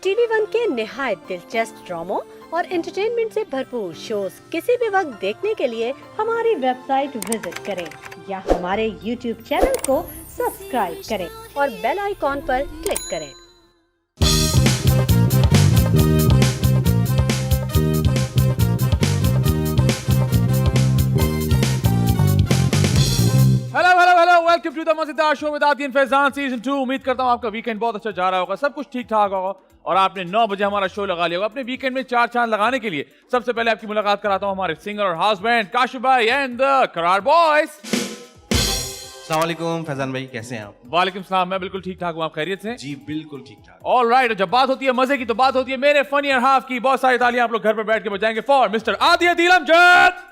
TV one के निहायत दिलचस्प ड्रामों और एंटरटेनमेंट से भरपूर शोज किसी भी वक्त देखने के लिए हमारी वेबसाइट विजिट करें या हमारे यूट्यूब चैनल को सब्सक्राइब करें और बेल आइकॉन पर क्लिक करें। हेलो वेलकम टू द मजेदार शो विद आदिन फैजान सीजन 2। उम्मीद करता हूँ आपका वीकेंड बहुत अच्छा जा रहा होगा, सब कुछ ठीक ठाक होगा और आपने 9 बजे हमारा शो लगा लिया होगा। अपने वीकेंड में चार चांद लगाने के लिए सबसे पहले आपकी मुलाकात कराता हूँ हमारे सिंगर और हाउस बैंड काशिफ भाई एंड द करार बॉयज। अस्सलाम वालेकुम फैजान भाई, कैसे हैं आप? वालेकुम सलाम, मैं बिल्कुल ठीक ठाक हूँ, आप खैरियत से? जी बिल्कुल ठीक ठाक। ऑलराइट, जब बात होती है मजे की तो बात होती है मेरे फनी और हाफ की। बहुत सारी तालियां आप लोग घर पर बैठ के बजाएंगे फॉर मिस्टर आदि अदील अमजद।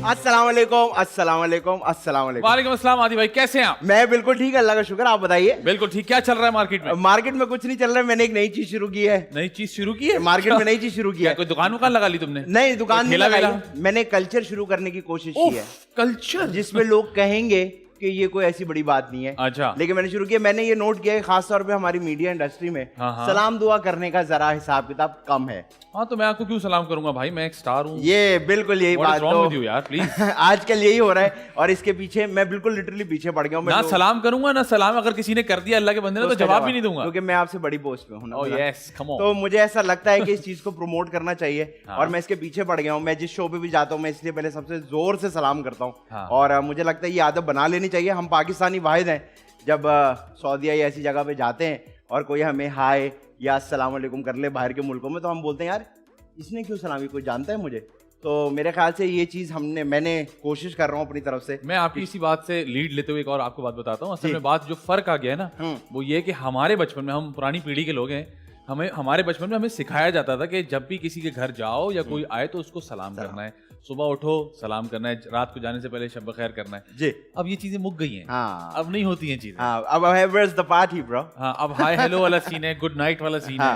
अस्सलाम वालेकुम, अस्सलाम वालेकुम, अस्सलाम वालेकुम। वालेकुम अस्सलाम आदि भाई, कैसे हैं आप? मैं बिल्कुल ठीक है, अल्लाह का शुक्र। आप बताइए। बिल्कुल ठीक। क्या चल रहा है मार्केट में? मार्केट में कुछ नहीं चल रहा है, मैंने एक नई चीज शुरू की है। नई चीज शुरू की है? मार्केट में नई चीज शुरू की है। कोई दुकान वुकान लगा ली तुमने? नहीं, दुकान नहीं ठेला लगाई वेला? है। मैंने कल्चर शुरू करने की कोशिश की है, कल्चर जिसमें लोग कहेंगे कि ये कोई ऐसी बड़ी बात नहीं है। अच्छा। लेकिन मैंने शुरू किया। मैंने ये नोट किया है खास तौर पे हमारी मीडिया इंडस्ट्री में हाँ। सलाम दुआ करने का जरा हिसाब किताब कम है। हाँ, तो मैं आपको क्यों सलाम करूंगा भाई, मैं एक स्टार हूँ। ये बिल्कुल यही बात तो यार प्लीज आजकल यही हो रहा है और इसके पीछे मैं बिल्कुल लिटरली पीछे पड़ गया हूँ। ना सलाम करूंगा ना सलाम अगर किसी ने कर दिया अल्लाह के बंदे ने तो जवाब भी नहीं दूंगा, क्योंकि मैं आपसे बड़ी पोस्ट पे हूँ ना। Oh yes, come on. तो मुझे ऐसा लगता है कि इस चीज को प्रमोट करना चाहिए हाँ। और मैं इसके पीछे पड़ गया हूँ। मैं जिस शो पे भी जाता हूँ मैं इसलिए पहले सबसे जोर से सलाम करता हूँ। हाँ। और मुझे लगता है ये आदत बना लेनी चाहिए। हम पाकिस्तानी वाहिद हैं, जब सऊदीया या ऐसी जगह पे जाते हैं और कोई हमें हाय या अस्सलाम वालेकुम कर ले बाहर के मुल्कों में, तो हम बोलते हैं यार इसने क्यों सलामी, कोई जानता है मुझे? तो मेरे ख्याल से ये चीज मैंने कोशिश कर रहा हूँ अपनी तरफ से। मैं आपकी इसी बात से लीड लेते हुए एक और आपको बात बताता हूँ। असल में बात जो फर्क आ गया है ना, वो ये कि हमारे बचपन में, हम पुरानी पीढ़ी के लोग हैं, हमारे बचपन में हमें सिखाया जाता था कि जब भी किसी के घर जाओ या कोई आए तो उसको सलाम करना है, सुबह उठो सलाम करना है, रात को जाने से पहले शब खैर करना है जी। अब ये चीजें मुक गई हैं। हाँ। अब नहीं होती हैं चीजें। हाँ, अब where's the party bro? हाँ, अब हाय हेलो वाला सीन है, गुड नाइट वाला सीन है।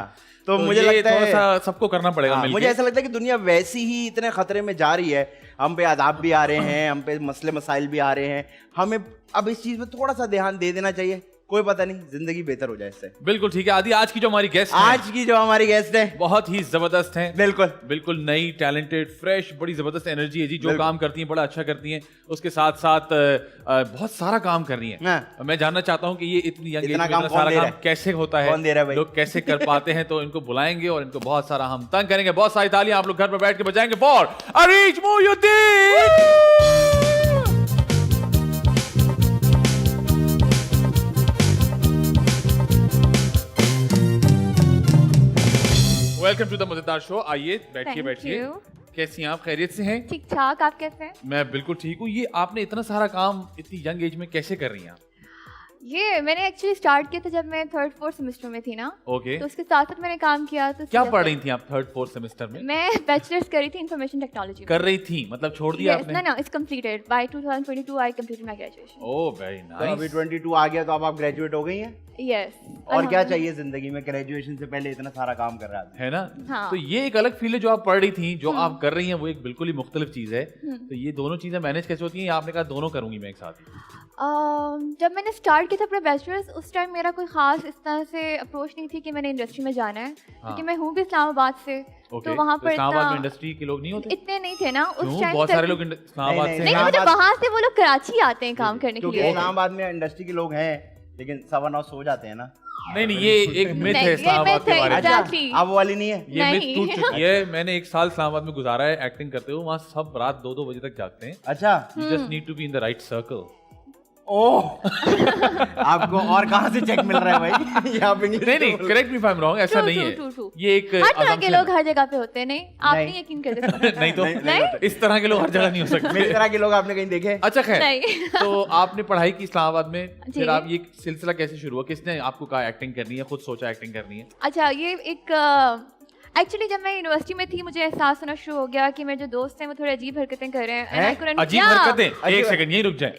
तो मुझे लगता है थोड़ा सा सबको करना पड़ेगा मिलके। मुझे ऐसा लगता है कि दुनिया वैसी ही इतने खतरे में जा रही है। हम पे आदाब भी आ रहे हैं, हम पे मसले मसाइल भी आ रहे हैं। हमें अब इस चीज पे थोड़ा सा ध्यान दे देना चाहिए। कोई पता नहीं, जिंदगी बेहतर हो जाए इससे। बिल्कुल ठीक है आदि। आज की जो हमारी गेस्ट है बहुत ही जबरदस्त हैं। बिल्कुल नई, टैलेंटेड, फ्रेश, बड़ी जबरदस्त एनर्जी है जी। जो काम करती हैं बड़ा अच्छा करती हैं, उसके साथ साथ बहुत सारा काम कर रही हैं। मैं जानना चाहता हूँ कि ये इतनी यंग एज में इतना सारा काम कैसे होता है, कौन दे रहा है भाई? लोग कैसे कर पाते हैं? तो इनको बुलाएंगे और इनको बहुत सारा हम तंग करेंगे। बहुत सारी तालियां आप लोग घर पर बैठ के बजाएंगे for Areej Moyuddin. Welcome to the मजेदार शो। आइए बैठिए। कैसी हैं आप? खैरियत से हैं? ठीक ठाक, आप कैसे हैं? मैं बिल्कुल ठीक हूँ। ये आपने इतना सारा काम इतनी यंग एज में कैसे कर रही हैं आप? ये मैंने एक्चुअली स्टार्ट किया था जब मैं 3rd 4th सेमेस्टर में थी ना। ओके। तो उसके साथ साथ मैंने काम किया। तो क्या पढ़ रही थी आप 3rd 4th सेमेस्टर में? मैं बैचलर्स करी थी इंफॉर्मेशन टेक्नोलॉजी। कर रही थी मतलब छोड़ दिया आपने? ना, it's completed by 2022 I completed my graduation. Oh very nice. अभी 22 आ गया तो अब आप ग्रेजुएट हो गई हैं? यस। और क्या चाहिए जिंदगी में? ग्रेजुएशन से पहले इतना सारा काम कर रहा है ना। हाँ। तो ये एक अलग फील्ड है जो आप पढ़ रही थी, जो आप कर रही हैं वो एक बिल्कुल ही मुख्तलिफ चीज है। तो ये दोनों चीजें मैनेज कैसे होती हैं? आपने कहा दोनों करूंगी मैं एक साथ ही। जब मैंने स्टार्ट किया था अपना बैचलर्स, उस टाइम मेरा कोई खास इस तरह से अप्रोच नहीं थी कि मैंने इंडस्ट्री में जाना है। क्योंकि मैं हूँ भी इस्लामाबाद से। तो वहाँ पर इस्लामाबाद में इंडस्ट्री के लोग नहीं होते? इतने नहीं थे ना उस टाइम। बहुत सारे लोग इस्लामाबाद से। नहीं, मतलब वहाँ से वो लोग कराची आते हैं काम करने के लिए। इस्लामाबाद में इंडस्ट्री के लोग हैं लेकिन 9:15 सो जाते हैं ना। नहीं, ये एक मिथ है इस्लामाबाद के बारे में। अब वो वाली नहीं है, ये मिथ टूट चुकी है। मैंने 1 साल इस्लामाबाद में गुजारा है एक्टिंग करते हुए। वहाँ सब रात 2-2 बजे तक जागते हैं। अच्छा। You just need to be in the right circle. ओह आपको और कहाँ से चेक मिल रहा है भाई? यहाँ पे नहीं, correct me if I am wrong, ऐसा नहीं है। ये एक हर तरह के लोग हर जगह पे होते हैं। नहीं, आप नहीं यकीन करते? नहीं तो इस तरह के लोग हर जगह नहीं हो सकते। मेरी तरह के लोग आपने कहीं देखे? अच्छा खैर, तो आपने पढ़ाई की इस्लामाबाद में, फिर आप ये सिलसिला कैसे शुरू हुआ? किसने आपको कहा एक्टिंग करनी है? खुद सोचा एक्टिंग करनी है? अच्छा, ये एक एक्चुअली जब मैं यूनिवर्सिटी में थी मुझे एहसास होना शुरू हो गया कि मेरे जो दोस्त हैं वो थोड़ी अजीब हरकतें कर रहे हैं। अजीब हरकतें? एक सेकंड यहीं रुक जाए।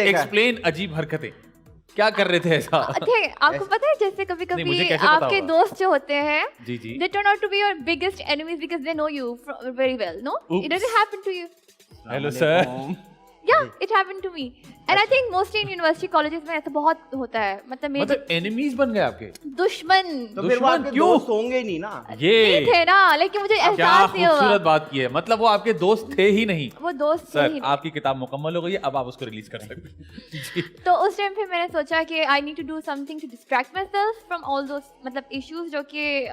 एक्सप्लेन अजीब हरकतें। क्या कर रहे थे ऐसा? थे आपको पता है जैसे कभी नहीं, मुझे कभी कैसे पता आपके होगा? दोस्त जो होते हैं जी जी। they turn out to be your biggest enemies because they know you very well, no? Oops. It doesn't happen to you. Hello sir. Yeah, it happened to me. And I think mostly in university colleges में ऐसा बहुत होता है, मतलब मेरे मतलब enemies बन गए आपके? दुश्मन तो फिर वो दुश्मन आपके क्यों? दोस्त होंगे ही नहीं ना। नहीं ये थे ना, लेकिन मुझे क्या एहसास नहीं खूबसूरत हुआ बात की है, मतलब वो आपके दोस्त थे ही नहीं। वो दोस्त थे सर ही नहीं। आपकी किताब मुकम्मल हो गई है, अब आप उसको रिलीज कर सकते हैं। जी। तो उस टाइम पे मैंने सोचा कि I need to do something to distract myself from all those मतलब इश्यूज जो कि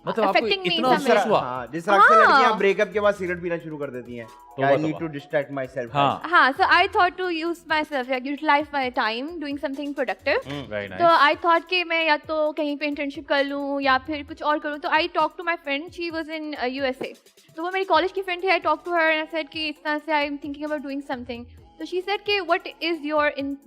मतलब आपको affecting me इतना some अफसोस way. हुआ? हाँ, जिस तरह अक्सर हाँ। लड़कियां ब्रेकअप के बाद सिगरेट पीना शुरू कर देती हैं कि I need to distract myself. हाँ, हाँ, so I thought to use myself, like utilize my time doing something productive. very तो nice. आई थॉट कि मैं या तो कहीं पे इंटर्नशिप कर लूँ या फिर कुछ और करूँ। तो I talk to my friend, she was in USA. तो वो मेरी कॉलेज की फ्रेंड थी। I talk to her and said कि इस तरह से I am thinking about doing something. So she said कि what is your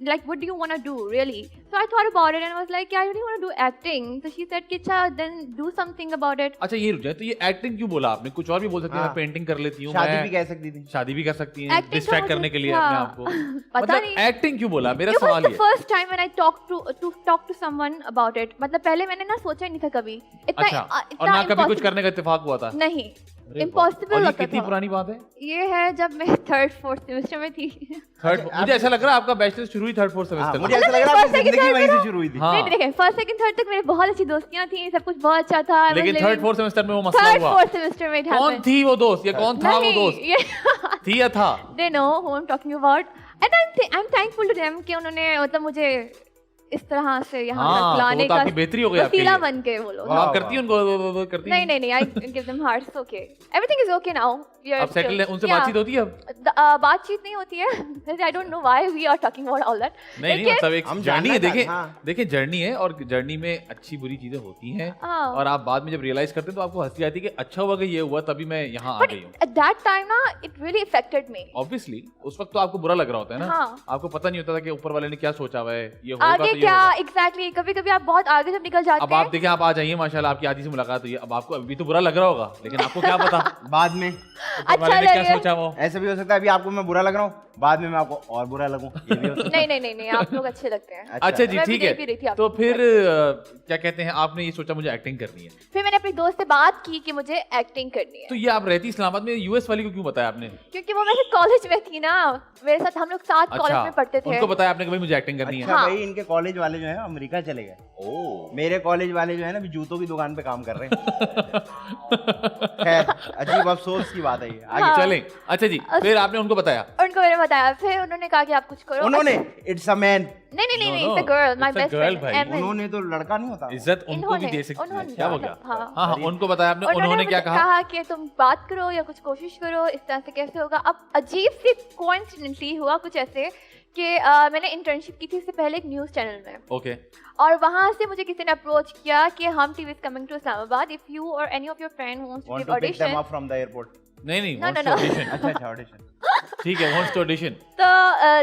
like what do you want to do really? So I thought about it and was like I really want to do acting. So she said कि अच्छा then do something about it. अच्छा ये रुक जाए, तो ये acting क्यों बोला आपने? कुछ और भी बोल सकते हैं, हाँ। मैं पेंटिंग कर लेती हूँ, शादी मैं भी कह सकती थी। शादी भी कर सकती हैं, Acting डिस्ट्रैक्ट तो करने के लिए मुझे- अपने हाँ। आप को। पता मतलब नहीं। एक्टिंग क्यों बोला? मेरा It was सवाल the ये है। first time when I talked to talk to someone about it. मतलब पहले मैंने ना सोचा नहीं था कभी। इतना अच्छा, और इतना ना कभी कुछ impossible- करने का इत्तेफाक हुआ था? नहीं, अरे वाह। इम्पॉसिबल और ये लगता कितनी था। पुरानी बात है? ये है जब मैं 3rd 4th सेमेस्टर में थी। थर्ड, मुझे ऐसा लग रहा है आपका बैचलर शुरू ही 3rd 4th हाँ, सेमेस्टर मुझे में। ऐसा लग रहा है आपकी first, second, जिंदगी third वहीं से में शुरू हुई थी। हाँ। नहीं देखें, 1st 2nd 3rd तक मेरे बहुत अच्छी दोस्तियां थी, सब कुछ बहुत अच्छा था। लेकिन 3rd 4th सेमेस्टर में वो मसला 3rd हुआ। 4th सेमेस्टर में it कौन happened. थी वो दोस्त या कौन था वो नहीं, दोस्त? ये थी या था? they know who I'm talking about and I'm thankful to them कि उन्होंने मतलब मुझे इस तरह से यहाँ हाँ, तक तो लाने वो तो का आपकी बेहतरी हो गई आपके वसीला लिए। बन के वो लोग। अब आप करती हैं उनको? वो करती हैं? नहीं, I give them hearts, okay. Everything is okay now. We are अब सेटल है, still- उनसे Yeah. बातचीत होती है अब? बातचीत नहीं होती है। I don't know why we are talking about all that. नहीं लेकिन- मतलब एक हम जर्नी है, जानना देखें चाहते- हाँ। देखें जर्नी है, और जर्नी में अच्छी बुरी चीजें होती हैं, हाँ। और आप बाद में जब रियलाइज करते हैं तो आपको हंसी आती है कि अच्छा हुआ कि ये हुआ, तभी मैं यहाँ आ But गई हूँ। at that time ना it really affected me. Obviously उस वक्त तो आपको बुरा लग रहा होता है ना, हाँ। आपको पता नहीं होता था कि ऊपर वाले ने क्या सोचा हुआ है, ये होगा आगे तो ये क्या होगा। एग्जैक्टली कभी कभी आप बहुत आगे जब निकल जाते अब आप हैं। देखें, आप आ जाइए माशाल्लाह, आपकी आदि से मुलाकात हुई है, अब आपको अभी तो बुरा लग रहा होगा, लेकिन आपको क्या पता बाद में ऊपर वाले ने क्या लगे। सोचा वो। ऐसा भी हो सकता है अभी आपको मैं बुरा लग रहा हूँ, बाद में मैं आपको और बुरा लगूं, ये भी हो सकता है। नहीं, आप लोग अच्छे लगते हैं। अच्छा जी, मैं भी ठीक देख भी रही थी है। आपको। तो फिर क्या कहते हैं, आपने ये सोचा मुझे एक्टिंग करनी है, फिर मैंने अपनी दोस्त से बात की कि मुझे एक्टिंग करनी है, तो ये आप रहती इस्लामाबाद में, यूएस वाली को क्यों बताया आपने? क्योंकि वो मेरे कॉलेज में थी ना, मेरे साथ हम लोग साथ कॉलेज अच्छा, में पढ़ते थे। उनको बताया आपने कि भाई मुझे एक्टिंग करनी है? अच्छा हाँ। भाई, इनके कॉलेज वाले जो है अमेरिका चले गए, ओह, मेरे कॉलेज वाले जो है ना अभी जूतों की दुकान पे काम कर रहे हैं। खैर, अजीब अफसोस की बात है ये। आगे हाँ। चलें। अच्छा जी, फिर आपने उनको बताया? उनको मैंने बताया, फिर उन्होंने कहा कि आप कुछ करो। उन्होंने इट्स अ मैन, नहीं, No, it's a girl, my it's a best girl, friend भाई। उन्होंने तो लड़का नहीं होता। इज्जत उनको भी दे सकती है, क्या हो गया? हाँ, उनको बताया आपने, उन्होंने क्या मुझे कहा? कि तुम बात करो या कुछ कोशिश करो, इस तरह से कैसे होगा। अब अजीब सी कोइंसिडेंटली हुआ कुछ ऐसे कि मैंने इंटर्नशिप की थी इससे पहले एक न्यूज़ चैनल में, ओके, और वहाँ से मुझे किसी ने अप्रोच किया कि Hum TV is coming to Islamabad, if you or any of your friend wants to Want give to pick them audition. up from the airport. नहीं No, wants no, to no. audition। अच्छा ऑडिशन। ठीक है, wants to audition। तो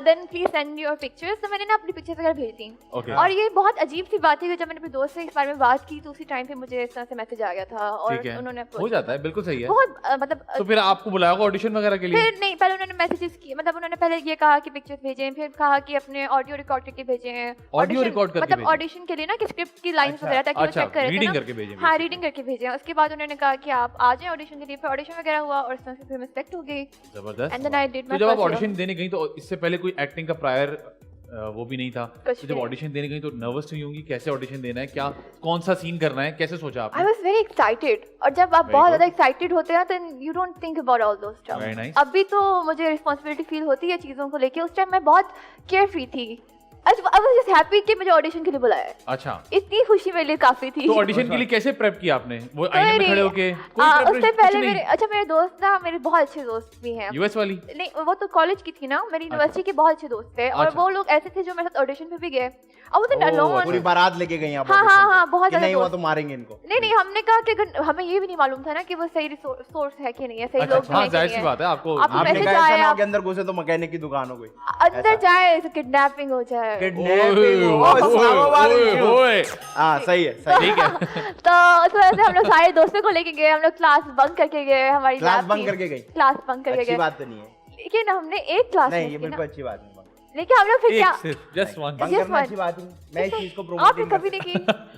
then please send your pictures. तो मैंने ना अपनी pictures वगैरह भेज दी। ओके, और ये बहुत अजीब सी बात है कि जब मैंने अपने दोस्त से इस बारे में बात की तो उसी टाइम पे मुझे इस तरह से मैसेज आ गया था, और ठीक है, उन्होंने हो जाता है, बिल्कुल सही है। बहुत मतलब तो फिर आपको बुलाया होगा ऑडिशन वगैरह के लिए? फिर नहीं, पहले उन्होंने मैसेजेस किए, मतलब उन्होंने पहले ये कहा कि पिक्चर्स भेजें, फिर कहा कि अपने ऑडियो रिकॉर्ड करके भेजें। Audio record करके मतलब भेजें? ऑडिशन के लिए ना कि स्क्रिप्ट की लाइंस अच्छा, वगैरह ताकि वो अच्छा, चेक करे reading करके भेजें हाँ, basically। रीडिंग करके भेजें। उसके बाद उन्होंने कहा कि आप आ जाएं ऑडिशन के लिए। फिर ऑडिशन वगैरह हुआ और उसमें से फिर मैं सेलेक्ट हो गई। जबरदस्त। एंड देन आई डिड तो माय जब आप फर्स्ट ऑडिशन देने गई तो इससे पहले कोई एक्टिंग का प्रायर वो भी नहीं था, कुछ तो जब भी। ऑडिशन देने गई तो नर्वस हुई होंगी, कैसे ऑडिशन देना है, क्या कौन सा सीन करना है, कैसे सोचा आई आपने? वाज वेरी एक्साइटेड, और जब आप Very बहुत good. ज्यादा एक्साइटेड होते हैं then you don't think about all those stuff. Very nice. अभी तो मुझे रिस्पांसिबिलिटी फील होती है चीजों को लेके, उस टाइम मैं बहुत केयर फ्री थी। आई वाज जस्ट हैप्पी कि मुझे ऑडिशन के लिए बुलाया है। अच्छा, इतनी खुशी मेरे लिए काफी थी। तो ऑडिशन के लिए कैसे प्रेप किया आपने? वो आईने में नहीं, खड़े होके उससे पहले मेरे दोस्त ना, मेरे बहुत अच्छे दोस्त भी हैं। यूएस वाली? नहीं, वो तो कॉलेज की थी ना, मेरी यूनिवर्सिटी के बहुत अच्छे दोस्त थे, और अच्छा। वो लोग ऐसे थे जो मेरे साथ ऑडिशन पे भी गए। अब वो ओह, पूरी तो बारात लेके गई आप हाँ, audition हाँ, पे, हाँ, बहुत कि ज्यादा नहीं हुआ दोस्त। तो मारेंगे इनको। नहीं, हमने कहा कि अगर हमें ये भी नहीं मालूम था ना कि वो सही सोर्स है कि नहीं है, सही लोग हाँ, हैं कि जाहिर नहीं सी है। बात है, आपको आप आपने मैसेज कहा ऐसा आया, ना हो आप- कि अंदर घुसे तो मैकेनिक की दुकान हो गई। अंदर जाए तो किडनैपिंग हो जाए। किडनैपिंग हो, ओए, इस्लामाबाद ओए, issue। ओए। हाँ सही है, सही है। ठीक है। तो उस वजह से हम लोग सारे दोस्तों को लेके गए, हम लोग क्लास बंक करके गए, हमारी क्लास lab बंक थी। करके गई? क्लास बंक करके अच्छी गए, बात तो नहीं है। लेकिन हमने एक क्लास नहीं, मिस ये की ना। बिल्कुल अच्छी बात नहीं। लेकिन हम लोग फिर क्या, एक सिर्फ जस्ट वन। बंक Yes, करना one. अच्छी बात नहीं, मैं इस चीज को आपने प्रमोट कभी नहीं की?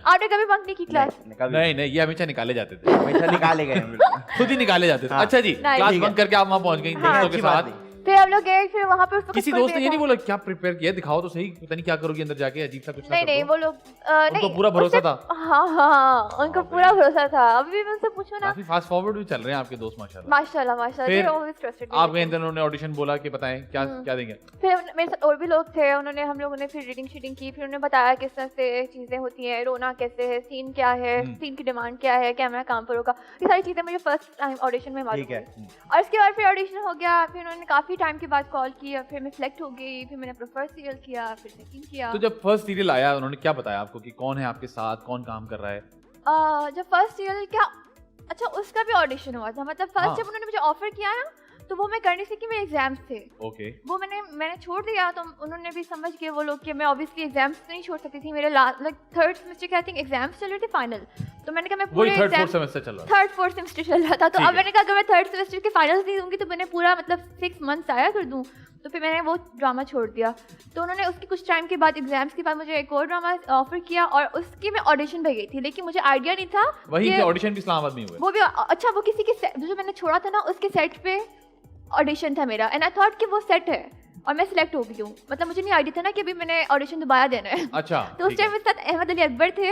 आपने कभी बंक नहीं की क्लास? नहीं नहीं, ये हमेशा निकाले जाते थे, हमेशा निकाले गए हैं बिल्कुल। खुद ही निकाले जाते थे। हाँ। अच्छा जी, नहीं, क्लास ठीक है। बंक करके आप वहाँ पहुँच गई दोस्तों के अच्छी बात साथ। नहीं। फिर हम लोग गए, फिर वहाँ पे उसको किसी कुछ दोस्त ने कर ये दिया नहीं था। बोला क्या प्रिपेयर किया, दिखाओ तो सही, पता नहीं क्या करोगी अंदर जाके, अजीब सा कुछ ना नहीं कर नहीं, दो। वो लोग उनको पूरा भरोसा था? हाँ हाँ, उनको पूरा भरोसा था। अभी भी मैं उनसे पूछूं ना, काफी फास्ट फॉरवर्ड भी चल रहे हैं आपके दोस्त माशाल्लाह। माशाल्लाह माशाल्लाह, फिर they're always trusted me. आप गए अंदर, उन्होंने ऑडिशन बोला कि बताएं क्या क्या देंगे? फिर मेरे साथ और भी लोग थे, उन्होंने हम लोगों ने फिर रीडिंग शीडिंग की, फिर उन्होंने बताया किस तरह से चीज़ें होती हैं, रोना कैसे है, सीन क्या है, सीन की डिमांड क्या है, कैमरा कहाँ पर होगा, ये सारी चीज़ें मुझे फर्स्ट टाइम ऑडिशन में मालूम ठीक है। हुई। और उसके बाद फिर ऑडिशन हो गया, फिर उन्होंने काफ़ी टाइम के बाद कॉल किया, फिर मैं सिलेक्ट हो गई, फिर मैंने अपना फर्स्ट सीरियल किया, फिर सेकंड किया। तो जब फर्स्ट सीरियल आया उन्होंने क्या बताया आपको कि कौन है आपके साथ, कौन काम कर रहा है? जब फर्स्ट सीरियल क्या, अच्छा उसका भी ऑडिशन हुआ था, मतलब हाँ। फर्स्ट जब उन्होंने मुझे ऑफर किया ना, तो वो मैं कर नहीं सकी, मेरे एग्जाम्स थे, ओके। वो मैंने छोड़ दिया। तो उन्होंने भी समझ के वो लोग कि मैं ऑब्वियसली एग्जाम्स तो नहीं छोड़ सकती थी, मेरे लाइक थर्ड सेमेस्टर के आई थिंक एग्जाम्स चल रहे थे फाइनल, तो मैंने कहा मैं पूरे वही थर्ड फोर्थ एग्जाम सेमेस्टर चल रहा है। थर्ड फोर्थ सेमेस्टर चल रहा था, तो ठीक अब है। मैंने कहा अगर मैं थर्ड सेमेस्टर के फाइनल्स नहीं दूंगी तो मैंने पूरा मतलब 6 मंथ्स आया कर दूं, तो फिर मैंने वो ड्रामा छोड़ दिया। तो उन्होंने उसके कुछ टाइम के बाद एग्जाम्स के बाद मुझे एक और ड्रामा ऑफर किया, और उसकी मैं ऑडिशन पे गई थी, लेकिन मुझे आइडिया नहीं था वहीं कि के ऑडिशन भी इस्लामाबाद में हुए। वो भी अच्छा, वो किसी के जो मैंने छोड़ा था ना उसके सेट पे ऑडिशन था मेरा, एंड आई थॉट कि वो सेट है और मैं सिलेक्ट हो गई हूँ, मतलब मुझे नहीं आइडिया था ना कि अभी मैंने ऑडिशन दोबारा देना है। अच्छा, तो उस ठीक है। टाइम मेरे साथ अहमद अली अकबर थे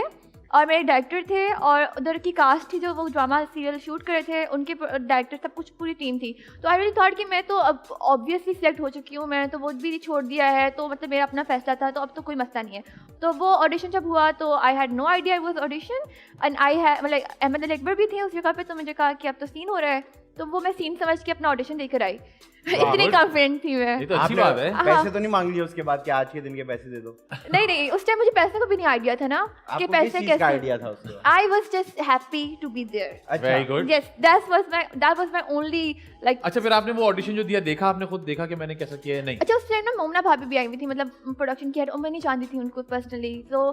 और मेरे डायरेक्टर थे, और उधर की कास्ट थी जो वो ड्रामा सीरियल शूट कर रहे थे, उनके डायरेक्टर सब कुछ पूरी टीम थी। तो आई रियली थॉट कि मैं तो अब ऑब्वियसली सिलेक्ट हो चुकी हूँ, मैंने तो वो भी छोड़ दिया है, तो मतलब मेरा अपना फैसला था, तो अब तो कोई मसला नहीं है। तो वो ऑडिशन जब हुआ तो I had no idea it was audition, and I had मतलब अहमद अली अकबर भी थे उस जगह पे, तो मुझे कहा कि अब तो सीन हो रहा है, तो वो मैं सीन समझ के अपना ऑडिशन देकर आई। इतनी कॉन्फिडेंट थी मैं। ये तो अच्छी आपने बात है। पैसे तो नहीं मांग लिए उसके बाद कि आज के दिन के पैसे दे दो? नहीं नहीं, उस टाइम मुझे पैसे का भी नहीं आइडिया था ना कि आपको किस पैसे चीज का कैसे। आइडिया था उसके बाद? I was just happy to be there. अच्छा, very good. Yes, that was my only like. अच्छा, फिर आपने वो ऑडिशन जो दिया, देखा आपने खुद देखा कि मैंने कैसा किया है? नहीं। अच्छा, उस टाइम ना मोमना भाभी भी आई हुई थी, मतलब प्रोडक्शन की हेड, और मैं नहीं जानती थी उनको पर्सनली, तो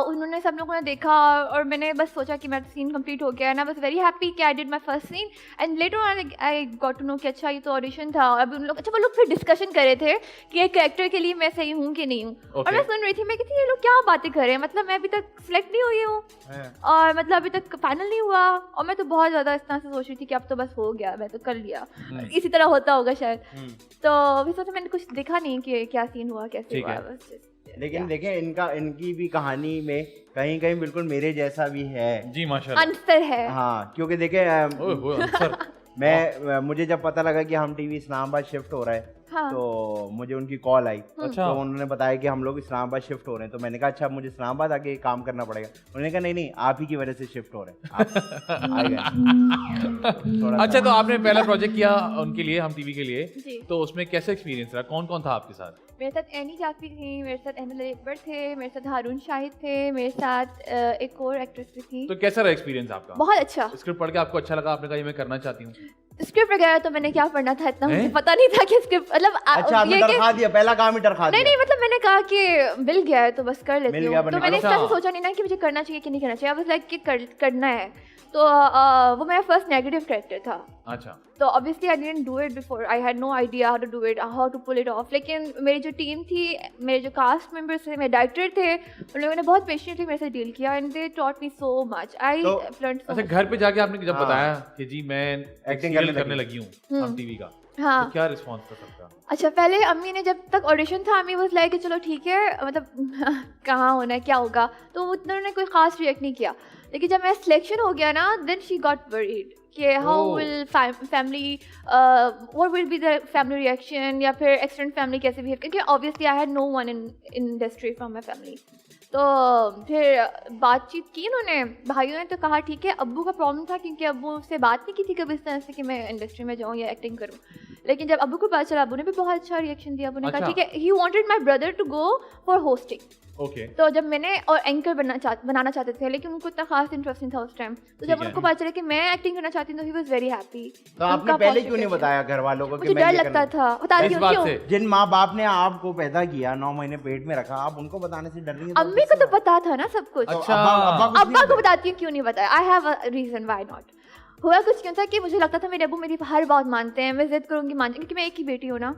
उन्होंने सब लोगों ने देखा और मैंने बस सोचा कि मेरा सीन कंप्लीट हो गया, and I was very happy कि I did my first scene, and later on I got to know कि अच्छा ये तो ऑडिशन था। और अभी उन लोग, अच्छा वो लोग फिर डिस्कशन कर रहे थे कि ये कैरेक्टर के लिए मैं सही हूँ कि नहीं हूँ, और मैं सुन रही थी, मैं कहती ये लोग क्या बातें कर रहे हैं, मतलब मैं अभी तक सिलेक्ट नहीं हुई हूँ और मतलब अभी तक फाइनल नहीं हुआ, और मैं तो बहुत ज़्यादा इस तरह से सोच रही थी कि अब तो बस हो गया, मैं तो कर लिया, इसी तरह होता होगा शायद। तो फिर सोचा, मैंने कुछ देखा नहीं कि क्या सीन हुआ, कैसे ठीक हुआ, है। बस just- लेकिन देखें इनकी भी कहानी में कहीं कहीं बिल्कुल मेरे जैसा भी है। जी माशाल्लाह। अंतर है। हाँ, क्योंकि देखें ओए होए, आंसर। मुझे जब पता लगा कि हम टीवी इस्लामाबाद शिफ्ट हो रहा है, हाँ। तो मुझे उनकी कॉल आई। अच्छा। तो उन्होंने बताया कि हम लोग इस्लामाबाद शिफ्ट हो रहे हैं, तो मैंने कहा अच्छा, मुझे इस्लामाबाद आके काम करना पड़ेगा। उन्होंने कहा नहीं नहीं, आप ही की वजह से शिफ्ट हो रहे हैं, आप आ गए। थोड़ा अच्छा, तो आपने पहला प्रोजेक्ट किया उनके लिए, हम टीवी के लिए, जी। तो उसमें कैसा एक्सपीरियंस रहा? कौन कौन था आपके साथ? मेरे साथ एनी जाफरी थी, मेरे साथ अहमद अली अकबर थे, मेरे साथ हारून शाहिद थे, मेरे साथ एक और एक्ट्रेस भी थी। तो कैसा रहा एक्सपीरियंस आपका? बहुत अच्छा। स्क्रिप्ट पढ़ के आपको अच्छा लगा, आपने कहा ये मैं करना चाहती हूँ? स्क्रिप्ट वगैरह तो मैंने क्या पढ़ना था, इतना मुझे हैं? पता नहीं था कि स्क्रिप्ट मतलब अच्छा, आपने ये कि डरखा दिया, पहला काम ही डरखा नहीं दिया। नहीं, मतलब मैंने कहा कि मिल गया है तो बस कर लेती मिल हूँ, गया तो बनने मैंने इस अच्छा। तरह से सोचा नहीं ना कि मुझे करना चाहिए कि नहीं करना चाहिए, बस लाइक कि करना है। तो वो मेरा फर्स्ट नेगेटिव कैरेक्टर था, अच्छा। तो obviously I didn't do it before, I had no idea how to do it, how to pull it off. लेकिन मेरी जो टीम थी, मेरे जो कास्ट मेंबर्स थे, मेरे डायरेक्टर थे, उन लोगों ने बहुत पेशेंटली मेरे से डील किया, and they taught me so much. I तो- लर्नड सो अच्छा, घर पे जाके आपने जब हाँ। बताया कि जी मैं Acting सीरियल करने करने लगी हूँ हम टीवी का, हाँ। तो क्या रिस्पॉन्स था सबका? अच्छा, पहले अम्मी ने, जब तक ऑडिशन था, अम्मी वाज लाइक कि चलो ठीक है, मतलब कहाँ होना है, क्या होगा, तो उन्होंने कोई खास रिएक्ट नहीं किया। लेकिन जब मेरा सिलेक्शन हो गया ना, देन शी गॉट वरीड कि how will family, what will be the family reaction, या फिर एक्सटेंडेड फैमिली कैसे बिहेव, क्योंकि obviously I had no one in industry from my family. तो फिर बातचीत की उन्होंने, भाइयों ने तो कहा ठीक है। अब्बू का प्रॉब्लम था क्योंकि अब्बू से बात नहीं की थी कभी इस तरह से कि मैं इंडस्ट्री में जाऊँ या एक्टिंग करूँ, लेकिन जब अब्बू को पता चला, अब्बू ने भी बहुत अच्छा रिएक्शन दिया। अब्बू ने कहा अच्छा। ठीक है, he wanted my brother to go for hosting. Okay. तो जब मैंने, और एंकर बनाना चाहते थे, लेकिन उनको इतना खास इंटरेस्ट नहीं था उस टाइम, तो जब ठीक है। उनको पता चला कि मैं एक्टिंग करना चाहती हूँ, तो ही वाज वेरी हैप्पी। तो आपने पहले क्यों नहीं बताया घर वालों को कि मुझे मैं डर ये लगता करना? था, बता इस क्यों बात क्यों से जिन माँ बाप ने आपको पैदा किया, 9 महीने पेट में रखा, आप उनको बताने से डर रही हैं? अम्मी को तो पता था ना सब कुछ। अच्छा। अब्बा को बताती हूँ, क्यों नहीं बताया, I have a reason why not. हुआ कुछ क्यों था कि मुझे लगता था मेरे अब्बू मेरी हर बात मानते हैं, मैं जिद करूँगी मान जाएंगे, क्योंकि मैं एक ही बेटी हूँ ना,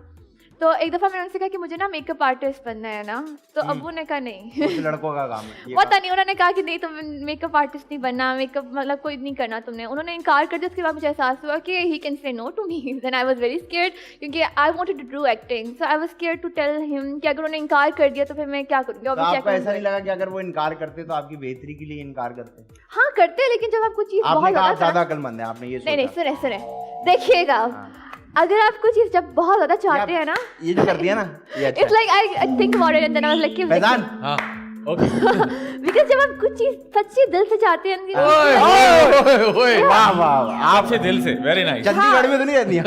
तो एक दफा मैंने उनसे कहा कि मुझे ना मेकअप आर्टिस्ट बनना है ना, तो अब उन्होंने कहा नहीं। कुछ लड़कों का काम है ये पता नहीं, उन्होंने कहा कि नहीं तुम मेकअप आर्टिस्ट नहीं बनना, मेकअप मतलब कोई नहीं करना तुमने। उन्होंने इनकार कर दिया। उसके बाद मुझे एहसास हुआ कि he can say no to me. Then I was very scared क्योंकि I wanted to do acting, so I was scared to tell him कि अगर उन्होंने इनकार कर दिया तो फिर मैं क्या करूँगी। तो आपको ऐसा नहीं लगा कि अगर वो इनकार करते तो आपकी बेहतरी के लिए इनकार करते? हाँ करते हैं, लेकिन जब आप कुछ चीज़ आपने बहुत कहा ज़्यादा ज्यादा अक्लमंद है, आपने ये नहीं सोचा। नहीं सुने देखिएगा, अगर आप कुछ चीज़ जब बहुत ज़्यादा चाहते हैं ना, ये जो कर दिया ना ये अच्छा it's like I think about it and then I was like Faizan हाँ ओके बिकॉज़ जब आप कुछ चीज़ सच्ची दिल से चाहते हैं ओए वाह वाह आपसे दिल से वेरी नाइस। चंडीगढ़ में तो नहीं रहती हैं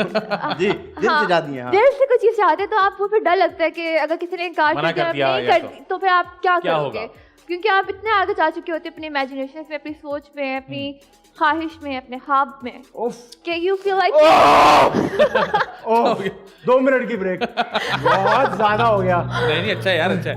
जी, दिल से जाती हैं। हाँ। दिल से कुछ चीज़ चाहते हैं तो आपको फिर डर लगता है कि अगर किसी ने इनकार मना कर कर दिया दिया नहीं या कर तो फिर आप क्या क्या करोगे, होगा? क्योंकि आप इतने आगे जा चुके होते हैं अपनी इमेजिनेशन में, अपनी सोच में, अपनी ख्वाहिश में, अपने ख्वाब में, उफ कि you feel like oh 2 minute की ब्रेक बहुत ज्यादा हो गया। नहीं अच्छा है यार, अच्छा है।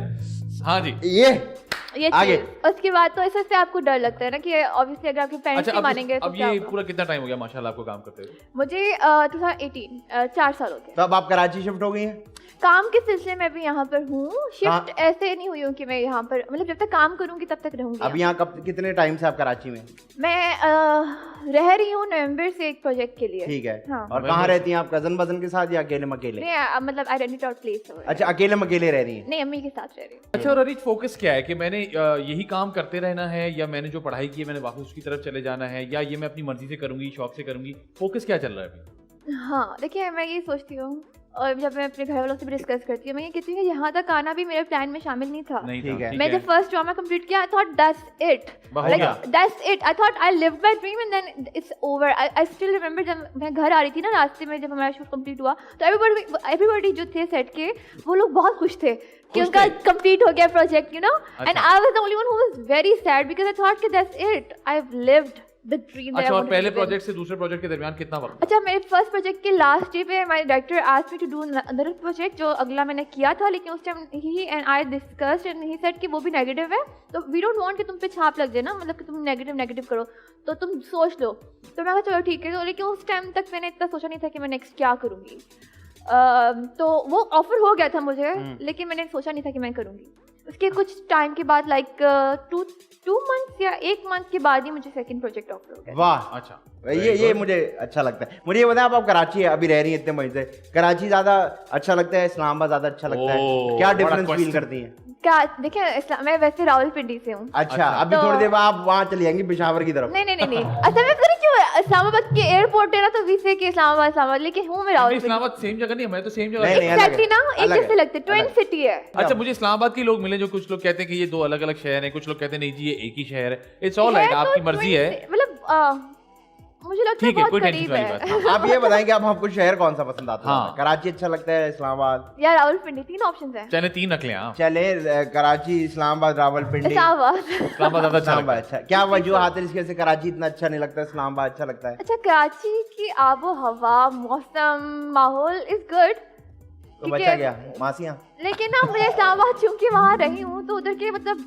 हाँ जी ये आगे। चीज़। उसके बाद तो ऐसे से आपको डर लगता है ना कि ऑब्वियसली अगर आपके पेरेंट्स अच्छा नहीं मानेंगे तो अब क्या ये होगा। पूरा कितना टाइम हो गया माशाल्लाह आपको काम करते हुए? मुझे 2018 4 साल हो गए। तो अब आप कराची शिफ्ट हो गई हैं? काम के सिलसिले में भी यहाँ पर हूँ, शिफ्ट हाँ। ऐसे नहीं हुई हूँ कि मैं यहाँ पर मतलब जब तक काम करूँगी तब तक रहूँगी। अब यहाँ कब कितने टाइम से आप कराची में? मैं रह रही हूँ नवंबर से एक प्रोजेक्ट के लिए। ठीक है। हाँ। और कहाँ रहती हैं आप, कजन बजन के साथ या अकेले मकेले? नहीं मतलब आई रेंट आउट प्लेस। अच्छा अकेले मकेले रह रही हैं? नहीं अम्मी के साथ रह रही हूँ। अच्छा और अरीज फोकस क्या है कि मैंने यही काम करते रहना है या मैंने जो पढ़ाई की है मैंने वापस उसकी तरफ चले जाना है या ये मैं अपनी मर्जी से करूंगी, शौक से करूंगी? फोकस क्या चल रहा है अभी? हाँ देखिए मैं ये सोचती हूँ और जब मैं अपने घर वालों से भी डिस्कस करती हूँ, मैं ये कहती हूँ कि यहाँ तक आना भी मेरे प्लान में शामिल नहीं था। नहीं ठीक था, है। मैं जब फर्स्ट ड्रामा कंप्लीट किया आई थॉट दैट्स इट, हो लाइक गया। That's it, I thought I lived my dream and then it's over. I still remember जब मैं घर आ रही थी ना रास्ते में जब हमारा शूट कंप्लीट हुआ तो एवरीबॉडी जो थे सेट के वो लोग बहुत खुश थे कि खुश उनका थे? कंप्लीट हो गया प्रोजेक्ट, यू नो, एंड अच्छा। I was the only one who was very sad because I thought कि that's it, I have lived the dream. अच्छा और पहले प्रोजेक्ट से दूसरे प्रोजेक्ट के दरमियान कितना वक्त? अच्छा मेरे फर्स्ट प्रोजेक्ट के लास्ट डे पे my director asked me to do another project जो अगला मैंने किया था, लेकिन उस टाइम ही and I discussed and he said कि वो भी नेगेटिव है तो वी डोंट वांट कि तुम पे छाप लग जाए ना, मतलब कि तुम नेगेटिव करो तो तुम सोच लो। तो मैं कहा चलो ठीक है, तो लेकिन उस टाइम तक मैंने इतना सोचा नहीं था कि मैं नेक्स्ट क्या करूँगी। तो वो ऑफर हो गया था मुझे लेकिन मैंने सोचा नहीं था कि मैं करूँगी। उसके कुछ टाइम के बाद लाइक 2 मंथ्स या 1 मंथ के बाद ही मुझे सेकंड प्रोजेक्ट ऑफर हो गया। वाह अच्छा ये मुझे अच्छा लगता है। मुझे ये बताएं आप कराची अभी रह रही हैं इतने महीने से, कराची ज्यादा अच्छा लगता है इस्लामाबाद ज्यादा अच्छा लगता है? ओह, क्या बड़ा डिफरेंस फील question। करती हैं? क्या देखिए मैं वैसे रावलपिंडी से हूँ। अच्छा अभी तो- थोड़ी देर बाद आप वहाँ चली जाएंगी पेशावर की तरफ। नहीं अच्छा मैं पता नहीं क्यों इस्लामाबाद के एयरपोर्ट है ना तो वी से कि इस्लामाबाद लेकिन हूँ मैं रावलपिंडी। इस्लामाबाद सेम जगह नहीं है, मैं तो सेम जगह नहीं, है। नहीं, अलग है, एक्जैक्टली ना एक अलग जैसे है, लगते ट्विन अलग। सिटी है। अच्छा मुझे इस्लामाबाद के लोग मिले जो कुछ लोग कहते हैं कि ये 2 अलग अलग शहर हैं, कुछ लोग कहते हैं नहीं जी ये एक ही शहर है। इट्स ऑल राइट, है तो आपकी मर्जी twin है। city- मतलब मुझे लगता है ठीक है, कोई बहुत टेंशन करीब वाली है। बात नहीं। आप ये बताएं कि आप आपको शहर कौन सा पसंद आता है? हाँ। कराची अच्छा लगता है इस्लामाबाद? या रावलपिंडी 3 ऑप्शंस हैं। चले 3 रख लें आप। चले कराची इस्लामाबाद रावलपिंडी। इस्लामाबाद। इस्लामाबाद ज्यादा अच्छा लगता इस्लामाबाद है। अच्छा, क्या वजूहत है इसकी वजह से कराची इतना अच्छा नहीं लगता, इस्लामाबाद अच्छा लगता है? अच्छा कराची की आबो हवा मौसम माहौल इज गुड तो बचा गया मासियाँ। लेकिन ना मुझे इस्लामाबाद चूंकि वहाँ रही हूँ तो उधर के मतलब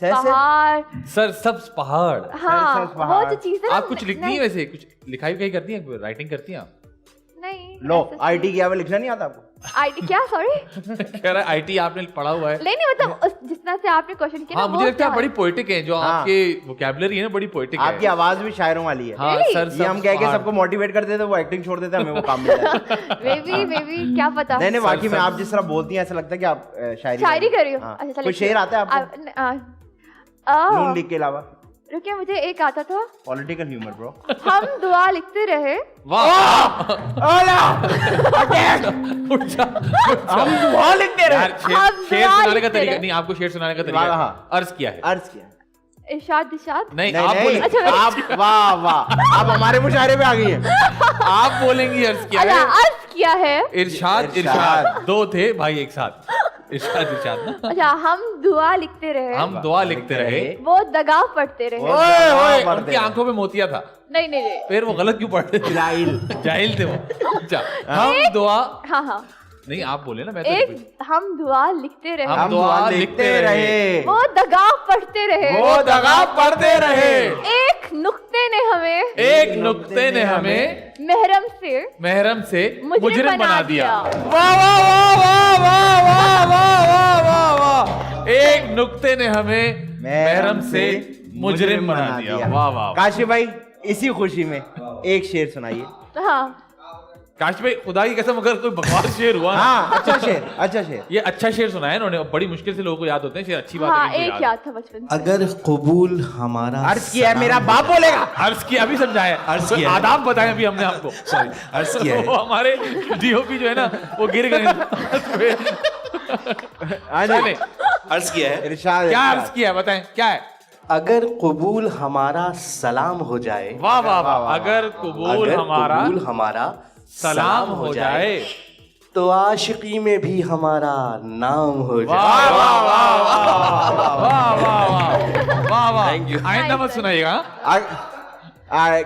पहाड़ सरसब्ज पहाड़। हाँ सरसब्ज पहाड़। वो जो चीजें आप कुछ लिखती हैं वैसे, कुछ लिखाई विखाई करती हैं, राइटिंग करती हैं आप? नहीं लो आईटी किया हुआ लिखना नहीं आता आपको? आईटी क्या सॉरी कह रहा है आईटी आपने पढ़ा हुआ है। नहीं मतलब जिस तरह से आपने क्वेश्चन किया हाँ ना, मुझे वो लगता है क्या बड़ी पोएटिक है जो हाँ। आपके वोकैबुलरी है ना, बड़ी पोएटिक है। आपकी आवाज भी शायरों वाली है। हाँ Really? सर ये हम कह के सबको मोटिवेट कर देते, वो एक्टिंग छोड़ देते, हमें वो काम मिल जाता है। मे बी क्या पता। नहीं वाकई में सर- आप जिस तरह बोलती हैं ऐसा लगता है कि आप शायरी कर रही हो। हाँ। अच्छा चलिए कोई शेर आता है आपको आपको नून लिख के अलावा? रुकिए मुझे एक आता था। Political humour bro. हम दुआ लिखते रहे। वाह हम उठ जा। दुआ लिखते रहे। यार शेर हम शेर दुआ सुनाने का लिखते तरीका रहे। नहीं, आपको शेर सुनाने का वाह, तरीका हाँ। अर्ज किया है। अर्ज किया इरशाद इरशाद नहीं नहीं आप नहीं बोलेंगे, अच्छा, आप वाह वाह आप हमारे मुशायरे पे आ गई हैं। आप बोलेंगी अर्ज किया अच्छा है। अर्ज किया है। इरशाद इरशाद। इरशाद 2 थे भाई एक साथ। इरशाद इरशाद ना। अच्छा हम दुआ लिखते रहे, हम दुआ लिखते रहे। वो दगा पढ़ते रहे। वो- ओए ओए पढ़ते उनकी रहे। आंखों में मोतिया था, नहीं नहीं फिर वो गलत क्यों पढ़ रहे थे? जाहिल। जाहिल थे वो। अच्छा हम दुआ हाँ नहीं आप बोले ना, मैं तो एक हम दुआ लिखते रहे, हम दुआ लिखते रहे, वो दगा पढ़ते रहे, वो दगा पढ़ते रहे, एक नुक्ते ने हमें, एक नुक्ते ने हमें महरम से मुजरिम बना दिया। वाह वाह वाह वाह वाह वाह वाह वाह वाह वाह, एक नुक्ते ने हमें महरम से मुजरिम बना दिया। वाह वाह। काशिफ भाई इसी खुशी में एक शेर सुनाइए। हाँ काश भाई खुदा की कसम, अगर कोई बकवास शेर हुआ ना, हाँ अच्छा शेर, अच्छा शेर। ये अच्छा शेर सुनाया इन्होंने, बड़ी मुश्किल से लोगों को याद होते हैं शेर, अच्छी बात हाँ, है कि एक इनको याद था बचपन से। अगर कबूल हमारा अर्ज किया है, मेरा बाप बोलेगा। अर्ज किया, अभी समझाया, अर्ज किया है। आदाब बताए अभी हमने आपको। सॉरी अर्ज किया वो है। हमारे डीओपी जो है ना वो गिर गए। चले, अर्ज किया है। इरशाद क्या अर्ज किया है बताएं, क्या है? अगर कबूल हमारा सलाम हो जाए, वाह वाह वाह। अगर कबूल अगर हमारा कबूल हमारा सलाम हो जाए, तो आशिकी में भी हमारा नाम हो वाह जाए। वाह वाह वाह वाह वाह वाह वाह। आइंदा मत सुनाइएगा।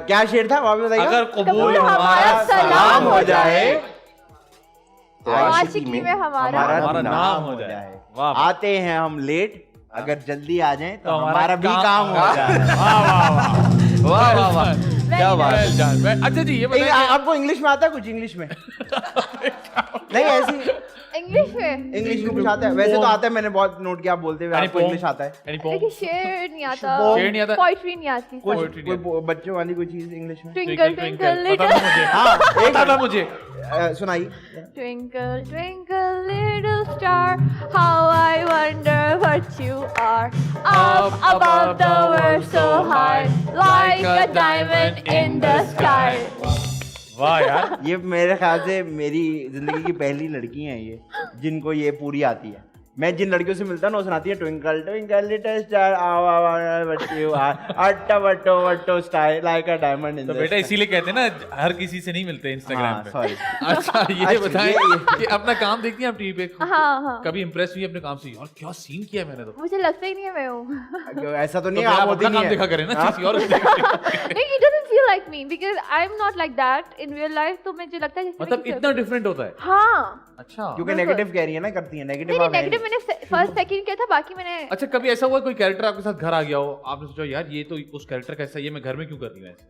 क्या शेर था वापस बताइए। अगर कबूल कबूल हमारा सलाम हो जाए, तो आशिकी में हमारा हमारा नाम हो जाए। वाह वाह। आते हैं हम लेट, अगर जल्दी आ जाएं तो तो हमारा भी काम हो जाए। वाह वाह वाह वाह वाह वाह। क्या बात है। Well done, well- अच्छा जी ये बताइए आपको इंग्लिश में आता है कुछ? इंग्लिश में नहीं, ऐसी इंग्लिश में। इंग्लिश में कुछ आता है? वैसे तो आता है, मैंने बहुत नोट किया आप बोलते हुए, Any आपको poem? इंग्लिश आता है? Any poem? लेकिन शेर नहीं आता, शेर नहीं आता? पोइट्री नहीं आती। कुछ Poetry कोई बच्चों वाली कोई चीज इंग्लिश में? ट्विंकल ट्विंकल पता था लिटिल मुझे। हाँ एक पता था मुझे। सुनाइए। Twinkle, twinkle, little star, how I wonder what you are. Up above the world so high, like a diamond in the sky. वाह यार। ये मेरे ख्याल से मेरी जिंदगी की पहली लड़की हैं ये, जिनको ये पूरी आती है। मैं जिन लड़कियों से मिलता हूँ ना, वो सुनाती है twinkle twinkle little star what a star like a diamond in तो द बेटा इसीलिए कहते हैं ना हर किसी से नहीं मिलते इंस्टाग्राम हाँ, पे। sorry। अच्छा ये अच्छा, बताएं ये- कि अपना काम देखती हैं आप टीवी पे? हाँ हाँ, कभी इंप्रेस हुई अपने काम से? यार क्या सीन किया है मैंने तो। मुझे लगता ही नहीं है मैं हूँ। ऐसा तो तो नहीं फिर है, आप आप होती अपना नहीं काम है। देखा करें ना, हाँ? किसी और को देखा। नहीं, it doesn't feel like me because I'm not like that in real life. तो मुझे लगता है जैसे मतलब मैं इतना डिफरेंट होता है? हाँ। अच्छा क्योंकि नेगेटिव कह रही है ना, करती है नेगेटिव। नहीं नेगेटिव मैंने फर्स्ट सेकंड किया था, बाकी मैंने अच्छा कभी ऐसा हुआ कोई कैरेक्टर आपके साथ घर आ गया हो, आपने सोचा यार ये तो उस कैरेक्टर का हिस्सा है, ये मैं घर में क्यों कर रही हूँ ऐसे?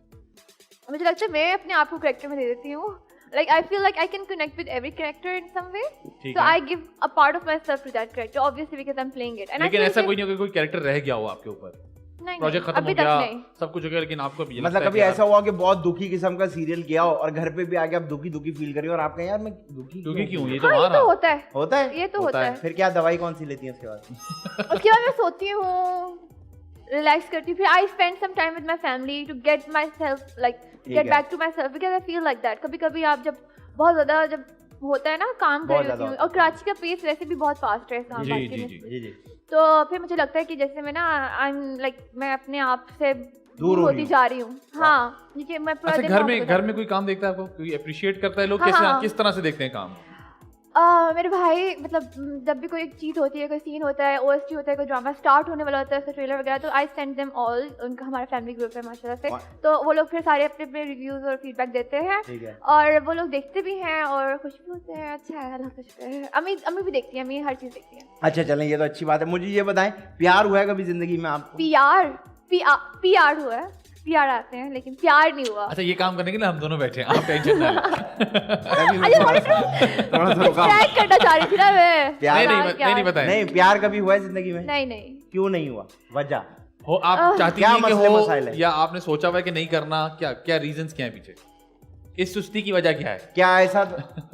मुझे लगता है मैं अपने आप को कैरेक्टर में दे देती हूँ. Like I feel like I can connect with every character in some way. ठीक So है। I give a part of myself to that character, obviously because I'm playing it. And लेकिन I feel ऐसा that- कोई नहीं होगा कोई character रह गया हो आपके ऊपर, नहीं, प्रोजेक्ट नहीं, खत्म अभी हो तक गया, नहीं. सब कुछ हो गया, लेकिन आपको ये लगता मतलब है कभी कि ऐसा हुआ कि बहुत दुखी किस्म का सीरियल किया हो और घर पे भी आके आप दुखी दुखी फील करिए और आप कहें यार मैं दुखी क्यों ये तो हाँ, ये हमारा तो होता है. होता है? ये तो होता है. फिर क्या दवाई कौन सी लेती है उसके बाद? उसके बाद मैं सोती हूँ, रिलैक्स करती हूँ, फिर I spend some time with my family to get myself like ठीक गेट है। Back to myself because I feel like that. कभी कभी आप जब बहुत ज्यादा जब होता है ना काम कर बहुत रही होती हूँ, ज्यादा और कराची का पेस वैसे भी बहुत फास्ट है जी इस्लामाबाद जी के जी। जी जी। तो फिर मुझे लगता है कि जैसे मैं ना आई एम लाइक मैं अपने आप से दूर दूर हो रही होती हूँ। जा रही हूँ. हाँ, देखिए मैं पूरा अच्छा दिन घर काम में कर घर रही में कोई काम देखता है आपको, कोई अप्रिशिएट करता है, लोग हाँ, कैसे हाँ। किस तरह से देखते हैं काम? मेरे भाई मतलब जब भी कोई एक चीज़ होती है, कोई सीन होता है, ओएसटी होता है, कोई ड्रामा स्टार्ट होने वाला होता है, उसका ट्रेलर वगैरह, तो आई सेंड देम ऑल. उनका हमारा फैमिली ग्रुप है माशाल्लाह से, वाह। तो वो लोग फिर सारे अपने अपने रिव्यूज और फीडबैक देते हैं ठीक है। और वो लोग देखते भी हैं और खुश भी होते हैं. अच्छा है, अल्लाह का शुक्र है. अम्मी अम्मी भी देखती है, अम्मी हर चीज़ देखती है. अच्छा चलें, ये तो अच्छी बात है। मुझे ये बताएं, प्यार हुआ है कभी जिंदगी में आपको? पीआर हुआ है, पीआर आते हैं, लेकिन प्यार नहीं हुआ. अच्छा ये काम करने के लिए हम दोनों बैठे हैं, आप टेंशन ना लें। तभी मैं अच्छा, थोड़ा सा रुका। ट्रैक करना चाह रही थी ना मैं. प्यार नहीं बताएं। नहीं, प्यार कभी हुआ है जिंदगी में? नहीं नहीं. क्यों नहीं हुआ? वजह हो आप चाहती क्या हैं कि मसले हो, मसाइल है? या आपने सोचा हुआ है कि नहीं करना, क्या क्या रीजंस क्या है पीछे? इस सुस्ती की वजह क्या है? क्या ऐसा?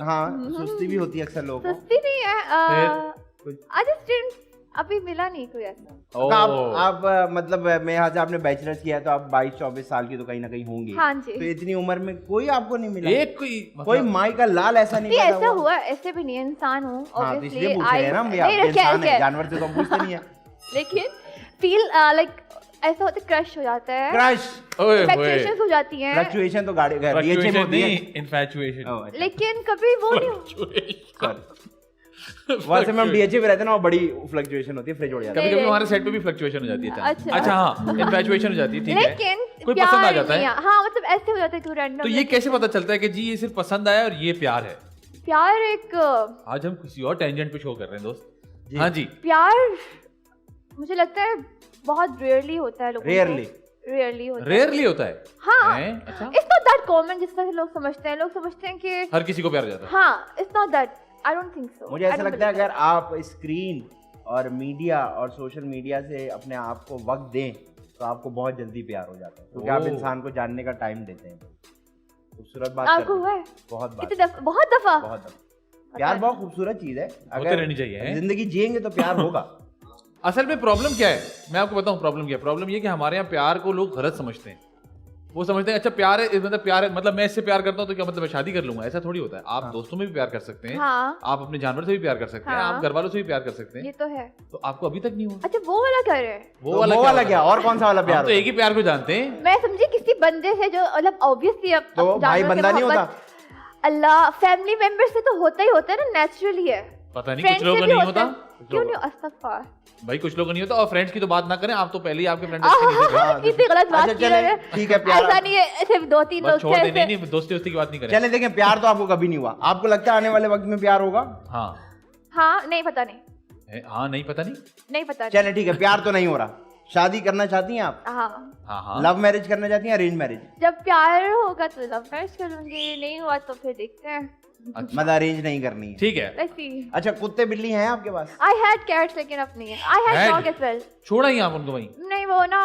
हाँ, सुस्ती भी होती है अक्सर लोगों को। सुस्ती नहीं है. कुछ? आज स्टूडेंट अभी मिला नहीं कोई ऐसा. तो आप मतलब मेरे यहाँ से आपने बैचलर्स किया है तो आप 22-24 साल की तो कहीं ना कहीं होंगी. हाँ जी. तो इतनी उम्र में कोई आपको नहीं मिला? एक कोई कोई माई का लाल ऐसा नहीं नहीं पैदा ऐसा हुआ, ऐसे भी नहीं, इंसान हूँ हाँ, तो इसलिए obviously. पूछ रहे हैं ना हम भी, आप नहीं, इंसान क्या- है, जानवर से तो हम पूछते नहीं है। लेकिन फील लाइक ऐसा होता है, क्रश हो जाता है, क्रश, फ्लक्चुएशंस हो जाती हैं, फ्लक्चुएशन तो गाड़ी DHA में होती है। इन्फैचुएशन। ओह, अच्छा। लेकिन कभी वो नहीं. वैसे में हम DHA में रहते हैं ना, वो बड़ी फ्लक्चुएशन होती है, फ्रिज उड़ जाता है। कभी कभी हमारे सेट पे भी फ्लक्चुएशन हो जाती है। अच्छा। अच्छा हाँ, इन्फैचुएशन हो जाती है, ठीक है। लेकिन कोई प्यार पसंद आ जाता नहीं है। हाँ, मतलब ऐसे हो जाता है कि रैंडम. तो ये कैसे पता चलता है कि जी ये सिर्फ पसंद आया और ये प्यार है? प्यार एक आज हम किसी और टेंजेंट पे शो कर रहे हैं दोस्त। हाँ जी, प्यार मुझे लगता है बहुत रेयरली होता है लोगों रेयरली होता है। रेयरली होता है। हाँ, हैं? अच्छा, इट्स नॉट दैट कॉमन जिस तरह से लोग समझते हैं। लोग समझते हैं कि हर किसी को प्यार हो जाता है। हाँ, it's not that, I don't think so. मुझे ऐसा लगता है अगर आप स्क्रीन और मीडिया और सोशल मीडिया से अपने आप को वक्त दें तो आपको बहुत जल्दी प्यार हो जाता है, क्योंकि आप ओह। इंसान को जानने का टाइम देते हैं। खूबसूरत बात आपको करते हैं। हुआ है बहुत बात, कितने दफा? बहुत दफा। बहुत दफा। प्यार बहुत खूबसूरत चीज है, होते रहनी चाहिए, हैं? जिंदगी जिएंगे तो प्यार होगा। असल में प्रॉब्लम क्या है, मैं आपको बताऊं प्रॉब्लम क्या है। प्रॉब्लम ये कि हमारे यहाँ प्यार को लोग गलत समझते हैं। वो समझते हैं अच्छा प्यार है, मतलब प्यार है मतलब मैं इससे प्यार करता हूँ तो क्या मतलब मैं शादी कर लूंगा, ऐसा थोड़ी होता है। आप दोस्तों में भी प्यार कर सकते हैं, हाँ, आप अपने जानवर से भी प्यार कर सकते हैं, हाँ। आप घर वालों से भी प्यार कर सकते ये हैं। तो है। तो आपको अभी तक नहीं हुआ। अच्छा, वो वाला कर रहे हैं। वो वाला क्या और कौन सा वाला हम प्यार तो होता है? एक ही प्यार को जानते हैं। मैं समझी किसी बंदे से जो मतलब ऑब्वियसली अब तो अब भाई जानवर से बंदा नहीं मोहब्बत- होता? अल्लाह, फैमिली मेंबर से तो होता ही होता है ना, नेचुरली है। पता नहीं Friends कुछ लोगों से को भी नहीं होता होता। है। क्यों नहीं? अस्तगफार। भाई कुछ लोगों को नहीं होता। और फ्रेंड्स की तो बात ना करें, आप तो पहले ही आपके फ्रेंड कितनी गलत बात अच्छा, की रहे चलें, हैं। ठीक है, प्यार ऐसा नहीं है, सिर्फ 2-3 बस लोग छोड़ थे दे। नहीं ऐसे। नहीं, दोस्ती दोस्ती की बात नहीं करें। चले देखें, प्यार तो आपको कभी नहीं हुआ, आपको लगता है आने वाले वक्त में प्यार होगा? हाँ हाँ, नहीं पता नहीं, हाँ, नहीं पता नहीं। नहीं पता। चले ठीक है, प्यार तो नहीं हो रहा। शादी करना चाहती हैं आप? हाँ, हाँ हाँ, लव मैरिज करना चाहती हैं, अरेंज मैरिज? जब प्यार होगा तो लव मैरिज करूंगी, नहीं हुआ तो फिर देखते हैं। अच्छा मतलब अरेंज नहीं करनी है? ठीक है। Let's see. अच्छा, कुत्ते बिल्ली हैं आपके पास? I had cats लेकिन अब नहीं है। I had Had? dog as well. छोड़ा ही आप उनको वहीं। नहीं, वो ना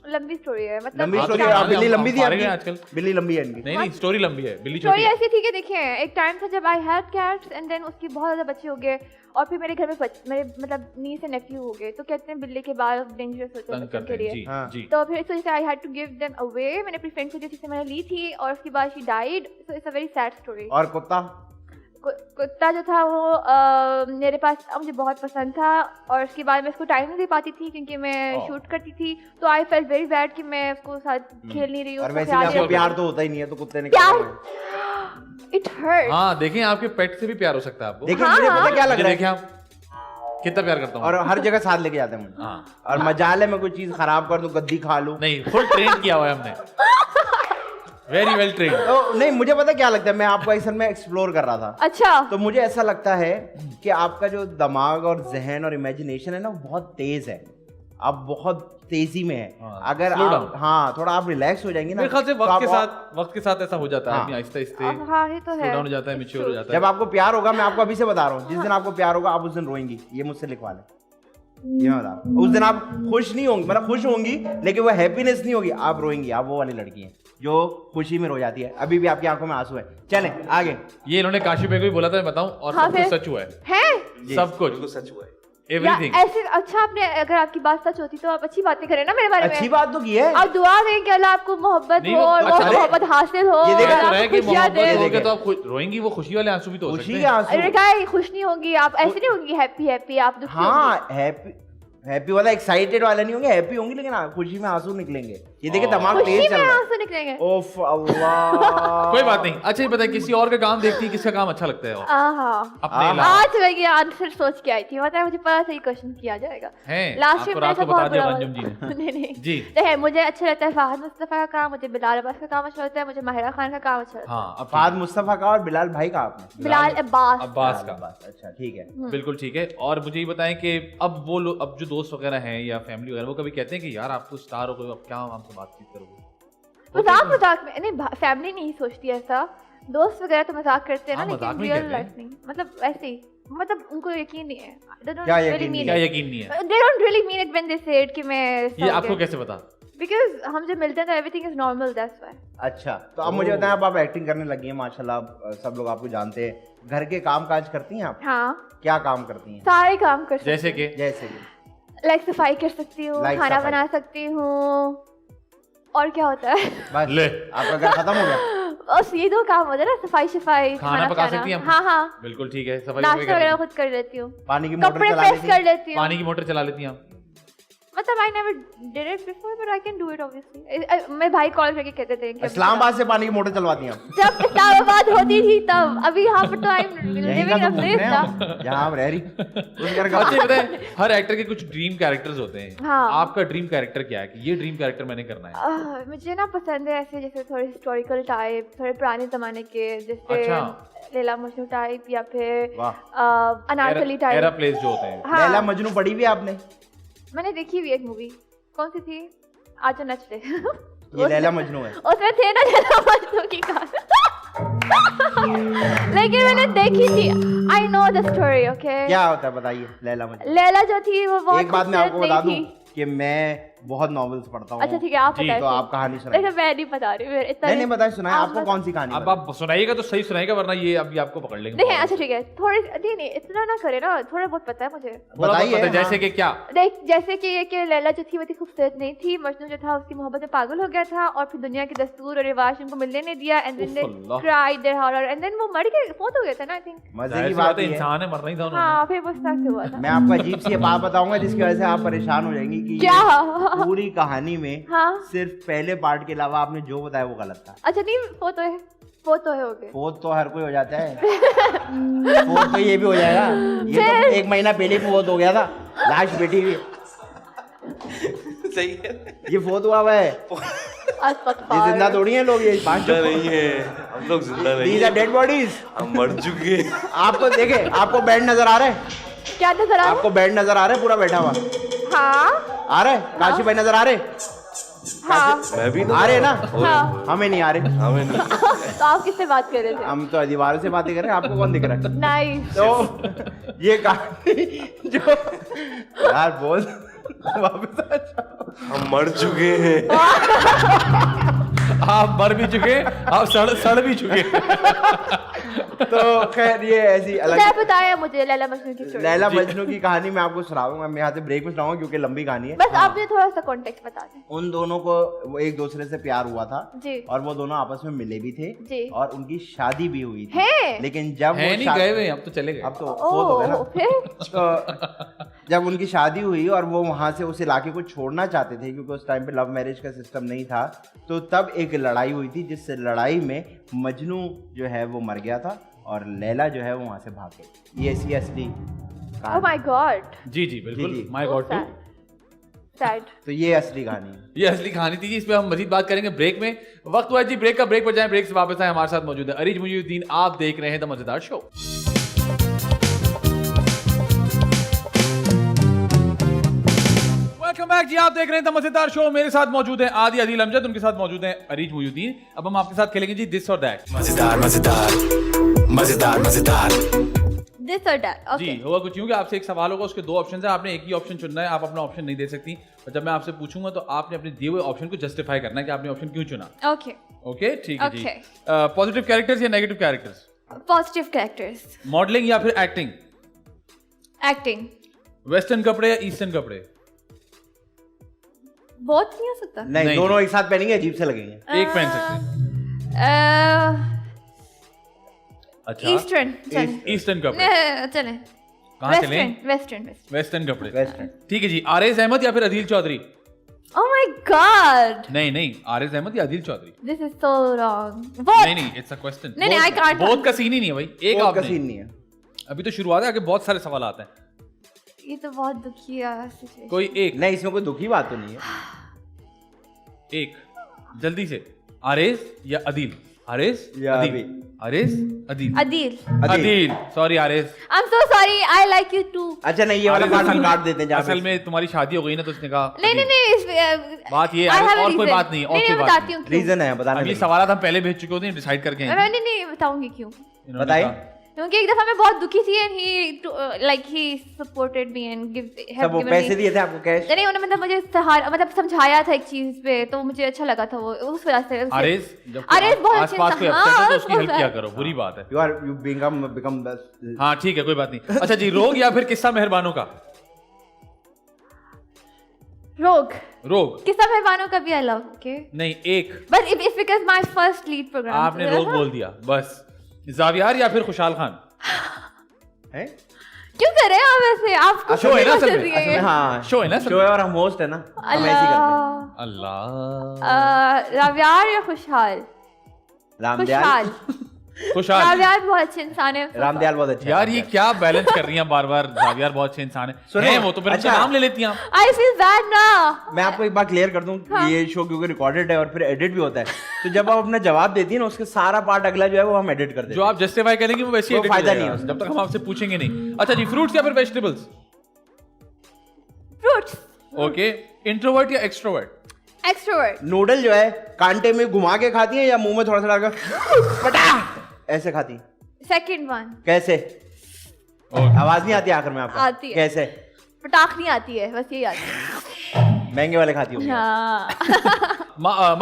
लंबी स्टोरी है, मतलब लंबी हाँ, तो स्टोरी क्या है। बिल्ली हम लंबी थी फारिग हैं आपकी? आजकल। बिल्ली लंबी है इनकी? नहीं नहीं, स्टोरी लंबी है, बिल्ली स्टोरी छोटी है। ऐसी थी कि देखिए, एक टाइम था जब I had cats and then उसके बहुत ज़्यादा बच्चे हो गए और फिर मेरे घर में मेरे मतलब नीस से नेफ्यू हो गए, तो कहते हैं बिल्ली के बाल डेंजरस होते हैं तंग बच्चों करते के हैं। लिए। जी हाँ। जी। तो फिर इस वजह से I had to give them away. मैंने अपनी फ्रेंड को दी जिससे मैंने ली थी और उसके बाद she died, so it's a very sad story. और कुत्ता? कुत्ता जो था वो मेरे पास मुझे बहुत पसंद था और उसके बाद मैं उसको टाइम नहीं दे पाती थी क्योंकि मैं शूट करती थी, तो आई फेल्ट वेरी बैड कि मैं उसको साथ खेल नहीं रही हूँ। और उसका वैसे ख्याल भी आपको नहीं प्यार रख तो होता ही नहीं है, तो कुत्ते ने प्यार क्या करना है? It hurt. हाँ देखें, आपके पेट से भी प्यार हो सकता है आपको। देखिए, हाँ, मुझे पता क्या लग मुझे रहा देखें है, आप कितना प्यार करता हूँ। और हर जगह साथ लेके जाते हैं मुझे। हाँ और मजाल है मैं कोई चीज खराब कर दूं, गद्दी खा लूं। नहीं, फुल ट्रेन किया हुआ है हमने, वेरी वेल ट्रेन। तो नहीं, मुझे पता क्या लगता है, मैं आपको असल में एक्सप्लोर कर रहा था, अच्छा, तो मुझे ऐसा लगता है कि आपका जो दिमाग और जहन और इमेजिनेशन है ना, वो बहुत तेज है। आप बहुत तेजी में है। हाँ, अगर slow आप down। हाँ थोड़ा आप रिलैक्स हो जाएंगे ना, मेरे ख्याल से तो आप- वक्त के साथ ऐसा हो जाता है, हाँ। आदमी आहिस्ते आहिस्ते अब हाँ ये तो स्लो है। डाउन हो जाता है, मैच्योर हो जाता है। जब आपको प्यार होगा, मैं आपको अभी से बता रहा हूँ, जिस दिन आपको प्यार होगा आप उस दिन रोएंगी, ये मुझसे लिखवा लें। ये मैं बता रहा हूँ। उस दिन आप खुश नहीं होंगी, मतलब खुश होंगी लेकिन वो हैप्पीनेस नहीं होगी, आप रोएंगी। आप वो वाली लड़की हैं जो खुशी में रो जाती है। अभी भी आपकी आंखों में आंसू है। चलें आगे। ये इन्होंने काशी पे को भी बोला था, मैं बताऊं, और हाँ, सब कुछ फिर? सच हुआ है, है सब कुछ सच हुआ है। या एवरीथिंग। ऐसे अच्छा, आपने अगर आपकी बात सच होती तो आप अच्छी बातें करें ना मेरे बारे में। अच्छी बात तो की है। आप दुआ दें कि अल्लाह आपको मोहब्बत नहीं, हो वो और वो अच्छा, अरे, मोहब्बत हासिल हो ये और देखा तो रहे आपको कि खुशियां मोहब्बत दे। हो गया तो आप रोएंगी, वो खुशी वाले आंसू भी तो हो खुशी सकते के हैं। आंसू। अरे क्या खुश नहीं होंगी आप, ऐसे नहीं होंगी हैप्पी हैप्पी, आप दुखी होंगी। हाँ, हैप्पी हैप्पी वाला, एक्साइटेड वाला नहीं होंगे, हैप्पी होंगी, लेकिन हाँ, खुशी में आंसू निकलेंगे। ये देखिए दिमाग खुशी तेज चल में रहा है। आंसू निकलेंगे। ओफ अल्लाह। कोई बात नहीं। अच्छा ये बताइए, किसी और का काम देखती है, किसका काम अच्छा लगता है और अपने अलावा? आज मैं ये आंसर सोच के आई थी, मतलब मुझे पता था ये क्वेश्चन किया जाएगा। हैं? लास्ट आपको में रात मेरे को को बता बहुत दिया बुरा अंजुम जी ने। नहीं नहीं जी। देखिए, मुझे अच्छा लगता है फहद मुस्तफा का काम, मुझे बिलाल अब्बास का काम अच्छा लगता है, मुझे माहिरा खान का काम अच्छा लगता है। हाँ, अब फाद मुस्तफा का और बिलाल भाई का आपने? बिलाल अब्बास। अब्बास का। बस, अच्छा ठीक है। बिल्कुल ठीक है। और मुझे ये बताएं कि अब वो लोग, अब जो दोस्त वगैरह हैं या फैमिली वगैरह, वो कभी कहते हैं कि यार आप तो स्टार हो गए, अब क्या हमसे बातचीत करोगे? मजाक मजाक में नहीं, फैमिली नहीं सोचती ऐसा, दोस्त वगैरह तो मजाक करते हैं ना, हाँ, मजाक लेकिन में रियल कहते हैं। लाइफ नहीं, मतलब ऐसे ही, मतलब उनको यकीन नहीं है। They don't क्या really यकीन mean क्या it. यकीन नहीं है? They don't really mean it when they say it कि मैं ये आपको कैसे पता? Because हम जब मिलते हैं तो everything is normal, that's why. अच्छा, तो अब मुझे बताएं, अब आप एक्टिंग करने लगी हैं माशाल्लाह, सब लोग आपको जानते हैं। घर के काम काज करती हैं आप? हाँ, क्या काम करती हैं? सारे काम कर सकती जैसे कि जैसे कि हूँ, लाइक सफाई कर सकती हूँ, Like खाना सफाई। बना सकती हूँ, और क्या होता है बस ले। आपका घर खत्म हो गया? बस ये दो काम होते हैं ना, सफाई शफाई, खाना पका सकती हैं आप? हाँ हाँ, बिल्कुल ठीक है। सफाई नाश्ता वगैरह वगैरह खुद कर लेती हूँ, पानी की मोटर कपड़े चला प्रेस लेती कर हैं? लेती हूँ। पानी की मोटर चला लेती हैं आप? मतलब I never did it before, but I can do it obviously. मेरे भाई कॉल करके कहते थे कि इस्लामाबाद से पानी की मोटर चलवाती हैं आप? जब इस्लामाबाद होती थी तब, अभी यहाँ पर तो I'm यहीं living का in तो a घूम place रहे हैं था। आप, जहाँ आप रह रही उस घर का। अच्छा ये बताएं, हर एक्टर के कुछ ड्रीम कैरेक्टर्स होते हैं। हाँ। आपका ड्रीम कैरेक्टर क्या है कि ये ड्रीम कैरेक्टर मैंने करना है? मुझे ना पसंद है ऐसे जैसे थोड़े हिस्टोरिकल टाइप, थोड़े पुराने जमाने के, जैसे अच्छा। लैला मजनू टाइप या फिर वाह। Anarkali era type. प्लेस जो होते हैं। लैला हाँ, मजनू पढ़ी भी आपने? मैंने देखी हुई एक मूवी, कौन सी थी? आज तो नच ले। ये लैला मजनू है। उसमें थे ना लैला मजनू की कहानी। लेकिन मैंने देखी थी। I know the story, okay. क्या होता है बताइए लैला मजनू? लैला जो थी वो बहुत एक बात मैं आपको खूबसूरत बता नहीं दूं थी। कि मैं बहुत नॉवेल्स पढ़ता हूँ। अच्छा ठीक है, आप जी, बताइए। तो आप कहानी सुनाइए। देखो मैं नहीं बता रही हूँ, इतना नहीं बताए, सुनाए। आप आपको बस- कौन सी कहानी अब बताए? आप सुनाइएगा तो सही सुनाइएगा, वरना ये अभी आपको पकड़ लेंगे। नहीं अच्छा ठीक है, थोड़ी नहीं इतना ना करे ना, थोड़ा बहुत पता है मुझे। थोड़ा बहुत बताइए, पता है, जैसे हाँ। कि क्या? देख जैसे कि ये कि लैला जो थी वो इतनी खूबसूरत नहीं थी, मजनू जो था उसकी मोहब्बत में पागल हो गया था और फिर दुनिया के दस्तूर और रिवाज उनको मिलने नहीं दिया, and then they Allah. Cried their horror, and then वो मर गए, फोत हो गए थे ना आई थिंक। मजे जाहिर की सी बात बात है, ये है। इंसान है, मरना ही था उन्होंने। हाँ फिर वो स्टक हुआ था। मैं आपको अजीब सी बात बताऊंगा जिसकी वजह से आप परेशान हो जाएंगी कि क्या? ये पूरी कहानी में हाँ सिर्फ पहले पार्ट के अलावा आपने जो बताया वो गलत था। अच्छा नहीं, फोत तो है हो गए। फोत तो हर कोई हो जाता है। फोत तो ये भी हो जाएगा। ये तो 1 महीना पहले फोत हो गया था, लाश बेटी हुई। सही है। ये फोत हुआ हुआ है, ये जिंदा थोड़ी हैं लोग, ये 5 जिंदा नहीं है, हम लोग जिंदा नहीं These are है, dead bodies। हम मर चुके हैं। आपको देखे, आपको बेड नजर आ रहा है? क्या नजर आ रहा आपको बेड नजर आ रहा है पूरा बैठा हुआ? है? हाँ आ रहा है? काशी भाई नजर आ रहे? हाँ मैं भी आ रहे हैं ना? हाँ। हमें नहीं आ रहे। हमें नहीं। तो आप किससे बात कर रहे थे? हम तो दीवारों से बातें कर रहे हैं, आपको कौन दिख रहा है? नाइस। तो ये कहानी जो यार बोल वापस आ जाओ। हम मर चुके हैं। आप मर भी चुके, आप सड़ भी चुके। तो खैर ये ऐसी अलग क्या बताया मुझे लैला मजनू की स्टोरी? लैला मजनू की कहानी मैं आपको सुनाऊंगा। मैं यहाँ से ब्रेक में सुनाऊंगा क्योंकि लंबी कहानी है। बस आप मुझे थोड़ा सा कॉन्टेक्स्ट बता दें। उन दोनों को वो एक दूसरे से प्यार हुआ था जी और वो दोनों आपस में मिले भी थे जी। और उनकी शादी भी हुई थी। है? लेकिन जब है वो नहीं, शादी- गए हुए हैं, अब तो चले गए। अब तो फोत हो गए ना। ओह फिर तो जब उनकी शादी हुई और वो वहां से उस इलाके को छोड़ना चाहते थे क्योंकि उस टाइम पे लव मैरिज का सिस्टम नहीं था, तो तब एक लड़ाई हुई थी जिस लड़ाई में मजनू जो है वो मर गया था और लैला जो है वो वहां से भाग गई। ये ऐसी असली ओह कहानी। माय गॉड, जी जी बिल्कुल, जी। My God too. सैड। तो ये असली कहानी है। ये असली कहानी थी जी, इस पे हम मजीद बात करेंगे ब्रेक में। वक्त हुआ है जी ब्रेक का, ब्रेक पर जाएं, ब्रेक से वापस आए। हमारे साथ मौजूद है अरीज मुईनुद्दीन, आप देख रहे हैं द मजेदार शो। वेलकम बैक जी, आप देख रहे हैं द मजेदार शो। मेरे साथ मौजूद है आदि अदील अमजद, उनके साथ मौजूद है अरीज मुईनुद्दीन। अब हम आपके साथ खेलेंगे जी दिस और दैट। मजेदार मजेदार मजेदार मजेदार। दिस और दैट, जी ओके। होगा कुछ यूं कि आपसे एक सवाल होगा, उसके 2 ऑप्शन है, आपने एक ही ऑप्शन चुनना है, आप अपना ऑप्शन नहीं दे सकती। और जब मैं आपसे पूछूंगा तो आपने अपने दिए हुए ऑप्शन को जस्टिफाई करना है कि आपने ऑप्शन क्यों चुना। ओके, ओके ठीक है जी। Okay. पॉजिटिव कैरेक्टर्स या negative characters? Positive characters. Modelling या फिर एक्टिंग? एक्टिंग। वेस्टर्न कपड़े या ईस्टर्न कपड़े? बहुत नहीं हो सकता। नहीं, दोनों एक साथ पहनेंगे अजीब से लगेंगे। एक पहन सकते हैं। अच्छा ईस्टर्न चलें। ईस्टर्न कपड़े। चलें। कहाँ चलें? वेस्टर्न। वेस्टर्न कपड़े। वेस्टर्न। ठीक है जी। आरिज अहमद या फिर Adeel Chaudhry? Oh my God, नहीं आरिज अहमद या Adeel Chaudhry? This is so wrong. What? नहीं इट्स अ क्वेश्चन। नहीं, I can't बहुत का सीन ही नहीं है भाई, एक बहुत का आपने। सीन नहीं है। अभी तो शुरुआत है, आगे बहुत सारे सवाल आते हैं। ये तो बहुत दुखी है सिचुएशन। कोई एक नहीं, इसमें कोई दुखी बात तो नहीं है। एक जल्दी से, आरिज या अदील? आरिज या Adeel? Adeel. Areej Adeel? Adeel. Adeel, sorry Areej. I am so sorry, I like you too. अच्छा नहीं, ये वाला आरिज पार्ट असल हम में- काट देते हैं जहाँ असल पे- में तुम्हारी शादी हो गई ना, तो उसने कहा नहीं अदील। नहीं नहीं, बात ये I है, have a और कोई reason. बात नहीं, और नहीं, कोई मैं बात बताती नहीं। हूँ क्यों। रीजन है बताने अगली लगे। सवाल हम पहले भेज चुके होते हैं, डिसाइड करके आए थे। नहीं नहीं बताऊंगी क्यों। इन्होंने बताइए। कहा- क्योंकि एक दफा मैं बहुत दुखी थी and he like he supported me and give सब वो पैसे दिए थे आपको कैश? नहीं उन्होंने मतलब मुझे सहारा मतलब समझाया था एक चीज पे, तो मुझे अच्छा लगा था वो, उस वजह से। आरिज जब आरिज बहुत अच्छे आसपास कोई इंसान- अपसेट हो तो हाँ, उसकी हेल्प बहुत किया है। करो, बुरी बात है। यू बिकम हाँ ठीक है, कोई बात नहीं। अच्छा जी, रोग या फिर किस्सा मेहरबानों का? रोग। रोग किस्सा मेहरबानों का भी अलग, ओके। नहीं, एक but it's because my first lead programme. आपने रोग बोल दिया बस। जावियार या फिर खुशाल खान? है? क्यों कर रहे हैं आप ऐसे? आपको शो है ना असल में, असल में हाँ शो है ना असल शो में। है और हम होस्ट है ना, हम ऐसे ही करते हैं। अल्लाह राव्यार या खुशहाल? रामदयाल खुशहाल। राव्यार बहुत अच्छे इंसान है। रामदयाल बहुत अच्छा है। यार ये क्या बैलेंस कर रही हैं बार बार। जावियार बहुत अच्छे इंसान सुनो, है वो तो फिर अच्छा। नाम ले लेती हैं आप। I feel bad now. मैं आपको एक बात क्लियर कर दूं कि ये शो क्योंकि रिकॉर्डेड है और फिर एडिट भी होता है, तो जब आप अपना जवाब देती है ना उसके सारा पार्ट अगला जो है वो हम एडिट कर देते जो हैं। आप जस्टिफाई करेंगे वो वैसे ही कोई edit हो फायदा जाएगा, नहीं है उसका। जब तक हम आपसे पूछेंगे नहीं। अच्छा जी, फ्रूट्स या फिर वेजिटेबल्स? Fruits. ओके, इंट्रोवर्ट या एक्सट्रोवर्ट? Extrovert. नूडल जो है कांटे में घुमा के खाती है या मुंह में थोड़ा सा डालकर पटा ऐसे खाती? Second one. कैसे? आवाज नहीं आती आखिर में आपका? आती है। कैसे? पटाख नहीं आती है, बस यही आती है। महंगे वाले खाती होगी। हाँ.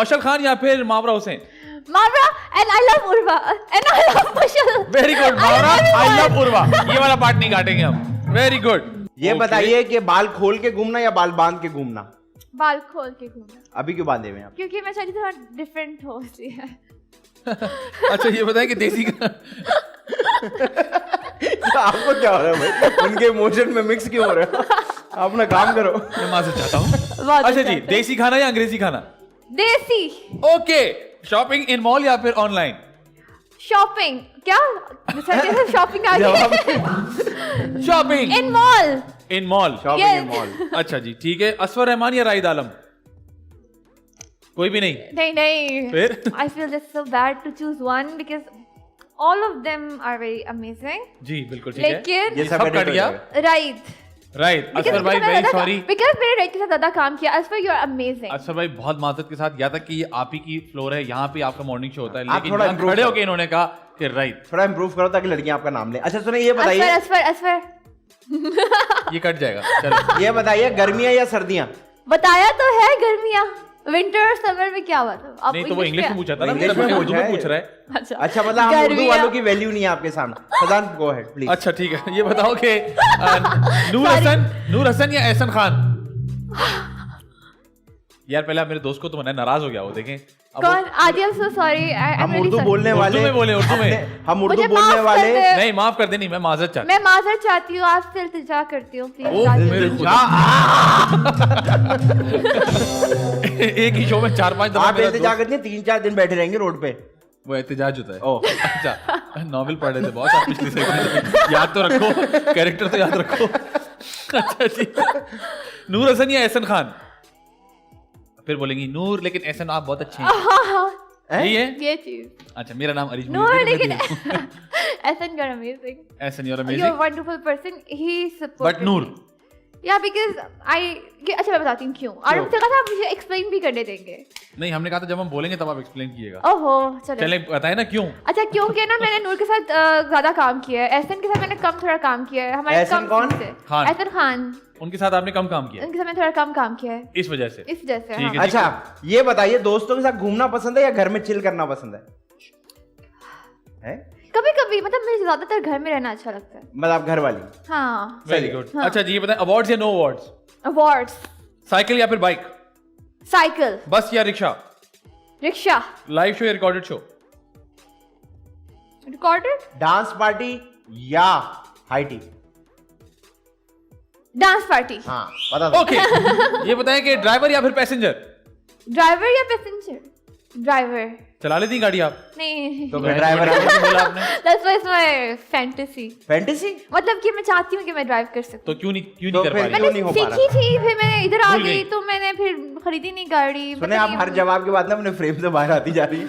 मशल खान या फिर Mawra Hussain? Mara and I love Urva and I love Mashal. Very good Mawra, I love Urwa. ये वाला पार्ट नहीं काटेंगे हम। Very good. ये बताइए कि बाल खोल के घूमना या बाल बांध के घूमना? बाल खोल के घूमना, अभी क्यों बांधे हुए हैं आप? क्योंकि मैं चाहती थोड़ा डिफरेंट हो इसलिए। अच्छा ये बताएं कि देसी आपको क्या हो रहा है भाई? उनके इमोशन में मिक्स क्यों हो रहे हो? आप अपना काम करो। मैं माजरत चाहता हूँ। बहुत अच्छा अच्छा जी, देसी खाना या अंग्रेजी खाना? देसी। ओके, शॉपिंग इन मॉल या फिर ऑनलाइन? शॉपिंग क्या? शॉपिंग आ गई। शॉपिंग इन मॉल। इन मॉल। शॉपिंग इन मॉल। अच्छा जी ठीक है। असफर रहमान या राहिद आलम? कोई भी नहीं? नहीं फिर? I feel just so bad to choose one because all of them are very amazing. जी बिल्कुल ठीक है। लेकिन ये सब सब edit कट हो गया। जाएगा। राइट। राइट, असफर भाई वेरी सॉरी। बिकॉज मैंने राइट के साथ ज्यादा काम किया। Asfar you are amazing. Asfar भाई बहुत माजरत के साथ, यहाँ तक कि ये आप ही की फ्लोर है, यहाँ पे आपका मॉर्निंग शो होता है, आप लेकिन थोड़ा यहाँ improve खड़े करो। होके इन्होंने कहा कि राइट। थोड़ा इम्प्रूव करो ताकि लड़कियां आपका नाम ले। अच्छा सुनिए ये बताइए, असफर असफर ये कट जाएगा। चलो ये बताइए गर्मियां या सर्दियां? बताया तो है गर्मियां। विंटर और समर में क्या हुआ था? आप नहीं तो वो इंग्लिश में पूछा था ना, इंग्लिश मतलब में उर्दू में पूछा है। पूछ रहा है। अच्छा मतलब हम उर्दू गर्मियां। वालों की वैल्यू नहीं है आपके सामने। Fazan go ahead please. अच्छा ठीक है, ये बताओ कि नूर हसन या एहसन खान? यार पहले आप मेरे दोस्त को तो मना, नाराज हो गया वो, देखें अब कौन? आदि I'm so sorry. हम उर्दू बोलने उर्दू वाले में बोले, उर्दू में। हम उर्दू मुझे बोलने माफ कर वाले दे। नहीं माफ कर देनी, मैं माजरत चाहता मैं माजर चाहती हूँ, आपसे इल्तिजा करती हूँ ओ, प्लीज। मेरे खुदा। एक ही शो में 4-5 दफा आप मेरा इंतजार दोस्त- करते हैं 3-4 दिन बैठे रहेंगे रोड पे। वो एहतजाज होता है। ओह अच्छा नॉवेल पढ़ रहे थे बहुत आप पिछली सेकंड में, याद तो रखो, कैरेक्टर तो याद रखो। अच्छा जी, नूर हसन या एहसन खान? फिर बोलेंगी नूर, लेकिन एहसन आप बहुत अच्छे हैं। यही है? ये चीज। अच्छा मेरा नाम अरीज नो मुनीर, लेकिन मैं भी हूँ। ऐसन कर amazing. Ehsan you are You're a amazing, wonderful person. He supported but Noor me. Yeah, because अच्छा मैं बताती हूँ क्यों। और मुझे कहा था आप मुझे एक्सप्लेन भी करने देंगे। नहीं, हमने कहा था जब हम बोलेंगे तब आप एक्सप्लेन कीजिएगा। ओहो चलो। चले बताए ना क्यों? अच्छा क्योंकि ना मैंने नूर के साथ ज्यादा काम किया है, एहसन के साथ मैंने कम थोड़ा काम किया है। हमारे एहसन कम कौन? सीन से। खान। एहसन खान। उनके साथ आपने कम काम किया उनके साथ मैंने थोड़ा कम काम किया है इस वजह से। इस वजह से। ठीक है। हाँ। अच्छा ये बताइए दोस्तों के साथ घूमना पसंद है या घर में चिल करना पसंद है? कभी कभी मतलब मुझे ज्यादातर घर में रहना अच्छा लगता है। मतलब आप घर वाली? हाँ। Very good. अच्छा जी ये बताएं, अवार्ड्स या नो अवार्ड्स? अवार्ड्स। साइकिल या फिर बाइक? साइकिल। बस या रिक्शा? रिक्शा। लाइव शो या recorded show? Recorded. Dance party या हाई टी? Dance party. हाँ पता था। ओके ये बताएं कि ड्राइवर या फिर पैसेंजर? ड्राइवर या पैसेंजर? ड्राइवर। चला लेती गाड़ी आप? नहीं। तो फिर ड्राइवर बोला आपने That's why it's my fantasy. Fantasy? मतलब कि मैं चाहती हूँ कि मैं ड्राइव कर सकूँ। तो क्यों नहीं तो कर फिर पा रही? क्यों नहीं हो पा सीखी थी, फिर मैंने इधर आ भूल गई गई। तो मैंने फिर खरीदी नहीं गाड़ी। सुने आप हर जवाब के बाद ना अपने फ्रेम से बाहर आती जा रही है।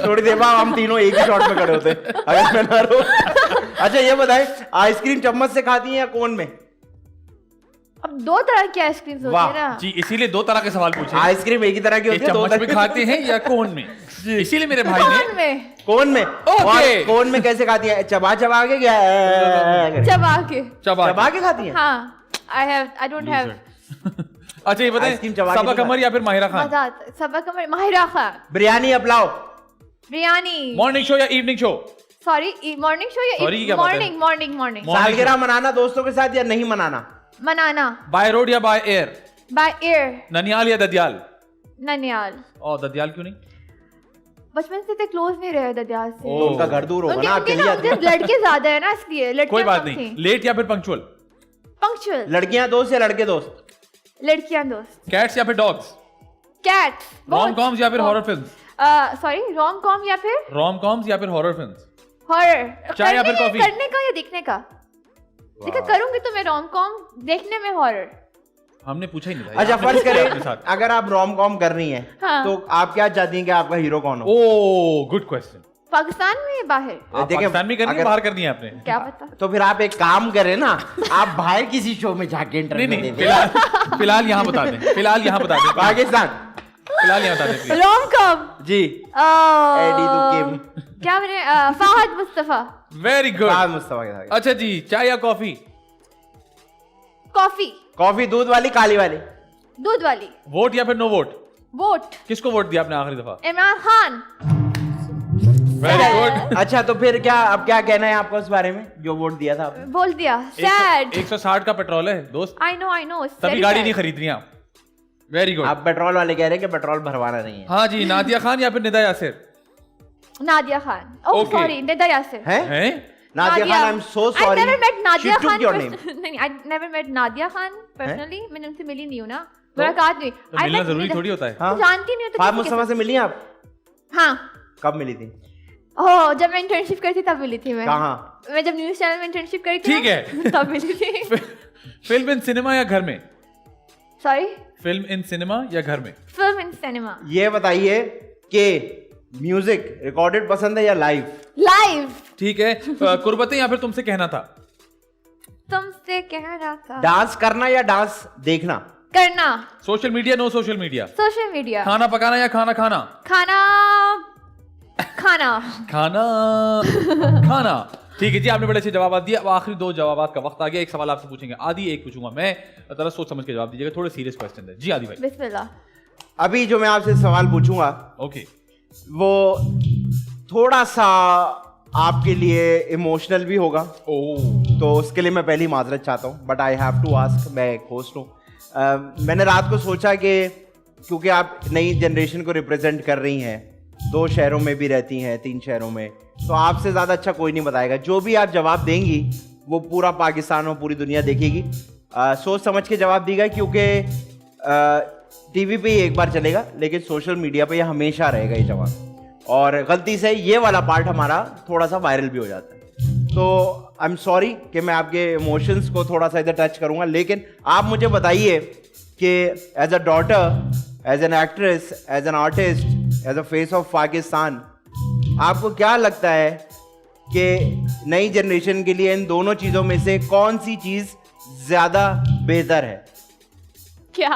थोड़ी देर बाद हम तीनों एक ही शॉट में खड़े होते अगर मैं ना रहूं। अच्छा ये बताएं आइसक्रीम चम्मच से खाती हैं या कोन में? अब दो तरह की आइसक्रीम होती वाह। है ना। जी इसीलिए दो तरह के सवाल पूछे, आइसक्रीम एक ही तरह की कि होती है, दो चम्मच में तरह खाते हैं या कोन में। इसीलिए मेरे भाई कौन ने में? कोन में। ओके। और कोन में कैसे खाती है? चबा चबा के क्या चबा के। चबा के खाती है? हाँ। I don't have। अच्छा ये बताएं, आइसक्रीम चबा के सबा नहीं कमर या फिर माहिरा खान? मजा आता है। सबक कमर। माहिरा खान। बिरयानी अपलाओ? बिरयानी। मॉर्निंग शो या evening show? Sorry morning show या Sorry क्या बात है? Morning morning morning. सालगिरह मनाना दोस्तों के साथ या नहीं मनाना? मनाना। बाय रोड या बाय एयर? By air. ननियाल या ददियाल? ननियाल। और ददियाल क्यों नहीं? बचपन से इतने क्लोज नहीं रहे ददियाल से। तो उनका घर दूर होगा ना, आप चली जाती उनके लड़के ज्यादा है ना, इसलिए लड़कियां कोई बात कम नहीं, थी। लेट या फिर पंक्चुअल? पंक्चुअल। लड़कियां दोस्त या लड़के दोस्त? लड़कियां दोस्त। कैट्स या फिर डॉग्स? कैट्स। रोम कॉम्स या फिर horror films? Sorry, rom com या फिर रोम कॉम्स या फिर हॉरर फिल्म्स? हॉरर। चाय या फिर कॉफी? करने का या देखने का? देखो करूंगी तो मैं रोम कॉम, देखने में हॉरर। हमने पूछा ही नहीं था। अच्छा आपने फर्ज पूछा अपने करें साथ। अगर आप रोम कॉम कर रही हैं हाँ। तो आप क्या चाहती हैं कि आपका हीरो कौन हो? ओ गुड क्वेश्चन। पाकिस्तान में या बाहर? आप पाकिस्तान में करनी है, बाहर करनी है आपने? क्या पता। तो फिर आप एक काम करें ना, आप बाहर किसी शो में जाके नहीं इंटरव्यू नहीं, दे दें। फिलहाल यहाँ बता दें, फिलहाल यहाँ बता दें, पाकिस्तान। फिलहाल यहाँ बता दें please। Rom com. जी एडी तो क्या मैंने फहद मुस्तफा। Very good. मुस्तफा के साथ। अच्छा जी, चाय या कॉफी? कॉफी। कॉफी दूध वाली काली वाली? दूध वाली। वोट या फिर नो वोट? वोट। किसको वोट दिया आपने आखिरी दफा? इमरान खान। Very good. अच्छा तो फिर क्या, अब क्या कहना है आपको इस बारे में जो वोट दिया था आपने? बोल दिया। सैड। 160 का पेट्रोल है दोस्त, आई नो तभी गाड़ी नहीं खरीद रही आप। Very good. आप पेट्रोल वाले कह रहे हैं कि पेट्रोल भरवाना नहीं है। हाँ जी, नादिया खान या फिर निदा यासिर? नादिया खान। ओह Okay. सॉरी, निदा यासिर। हैं? नादिया खान, आई am so sorry. I never met Nadia She took Khan your name. नहीं, I never met Nadia Khan personally. मैंने उनसे मिली नहीं हूँ ना, मुलाकात नहीं। तो मिलना जरूरी थोड़ी होता है। हाँ? जानती नहीं हूँ तो फाद किसी के मुस्तफा से मिली आप? साथ। हाँ। कब मिली थी? ओह, जब मैं इंटर्नशिप करी थी तब मिली थी मैं। कहाँ? मैं जब न्यूज़ चैनल में इंटर्नशिप करी थी ठीक ना, है। तब मिली थी। फिल्म इन सिनेमा या घर में? सॉरी, फिल्म इन सिनेमा या घर में? Film in cinema. ये बताइए कि म्यूजिक रिकॉर्डेड पसंद है या लाइव? लाइव। ठीक है। कुर्बतें या फिर तुमसे कहना था? तुमसे कह रहा था। डांस करना या डांस देखना? करना। Social media no social media? Social media. खाना पकाना या खाना खाना? खाना। खाना। खाना खाना। ठीक है जी, आपने बड़े अच्छे जवाब दिए। अब आखिरी दो जवाब का वक्त आ गया। एक सवाल आपसे पूछेंगे आदि, एक पूछूंगा मैं। जरा सोच समझ के जवाब दीजिएगा, थोड़े सीरियस क्वेश्चन है जी आदि भाई। बिस्मिल्लाह। अभी जो मैं आपसे सवाल पूछूंगा ओके। वो थोड़ा सा आपके लिए इमोशनल भी होगा, ओह तो उसके लिए मैं पहली माजरत चाहता हूँ, but I have to ask. मैं एक होस्ट हूँ। मैंने रात को सोचा कि क्योंकि आप नई जनरेशन को रिप्रेजेंट कर रही हैं, 2 शहरों में भी रहती हैं, 3 शहरों में, तो आपसे ज़्यादा अच्छा कोई नहीं बताएगा। जो भी आप जवाब देंगी वो पूरा पाकिस्तान और पूरी दुनिया देखेगी। सोच समझ के जवाब दीजिएगा, क्योंकि टीवी पे ही एक बार चलेगा, लेकिन सोशल मीडिया पे ये हमेशा रहेगा ये जवाब। और गलती से ये वाला पार्ट हमारा थोड़ा सा वायरल भी हो जाता है, तो आई एम सॉरी कि मैं आपके इमोशंस को थोड़ा सा इधर टच करूंगा। लेकिन आप मुझे बताइए कि as a daughter, as an actress, as an artist, as a face of Pakistan, आपको क्या लगता है कि नई जनरेशन के लिए इन दोनों चीज़ों में से कौन सी चीज़ ज़्यादा बेहतर है? क्या?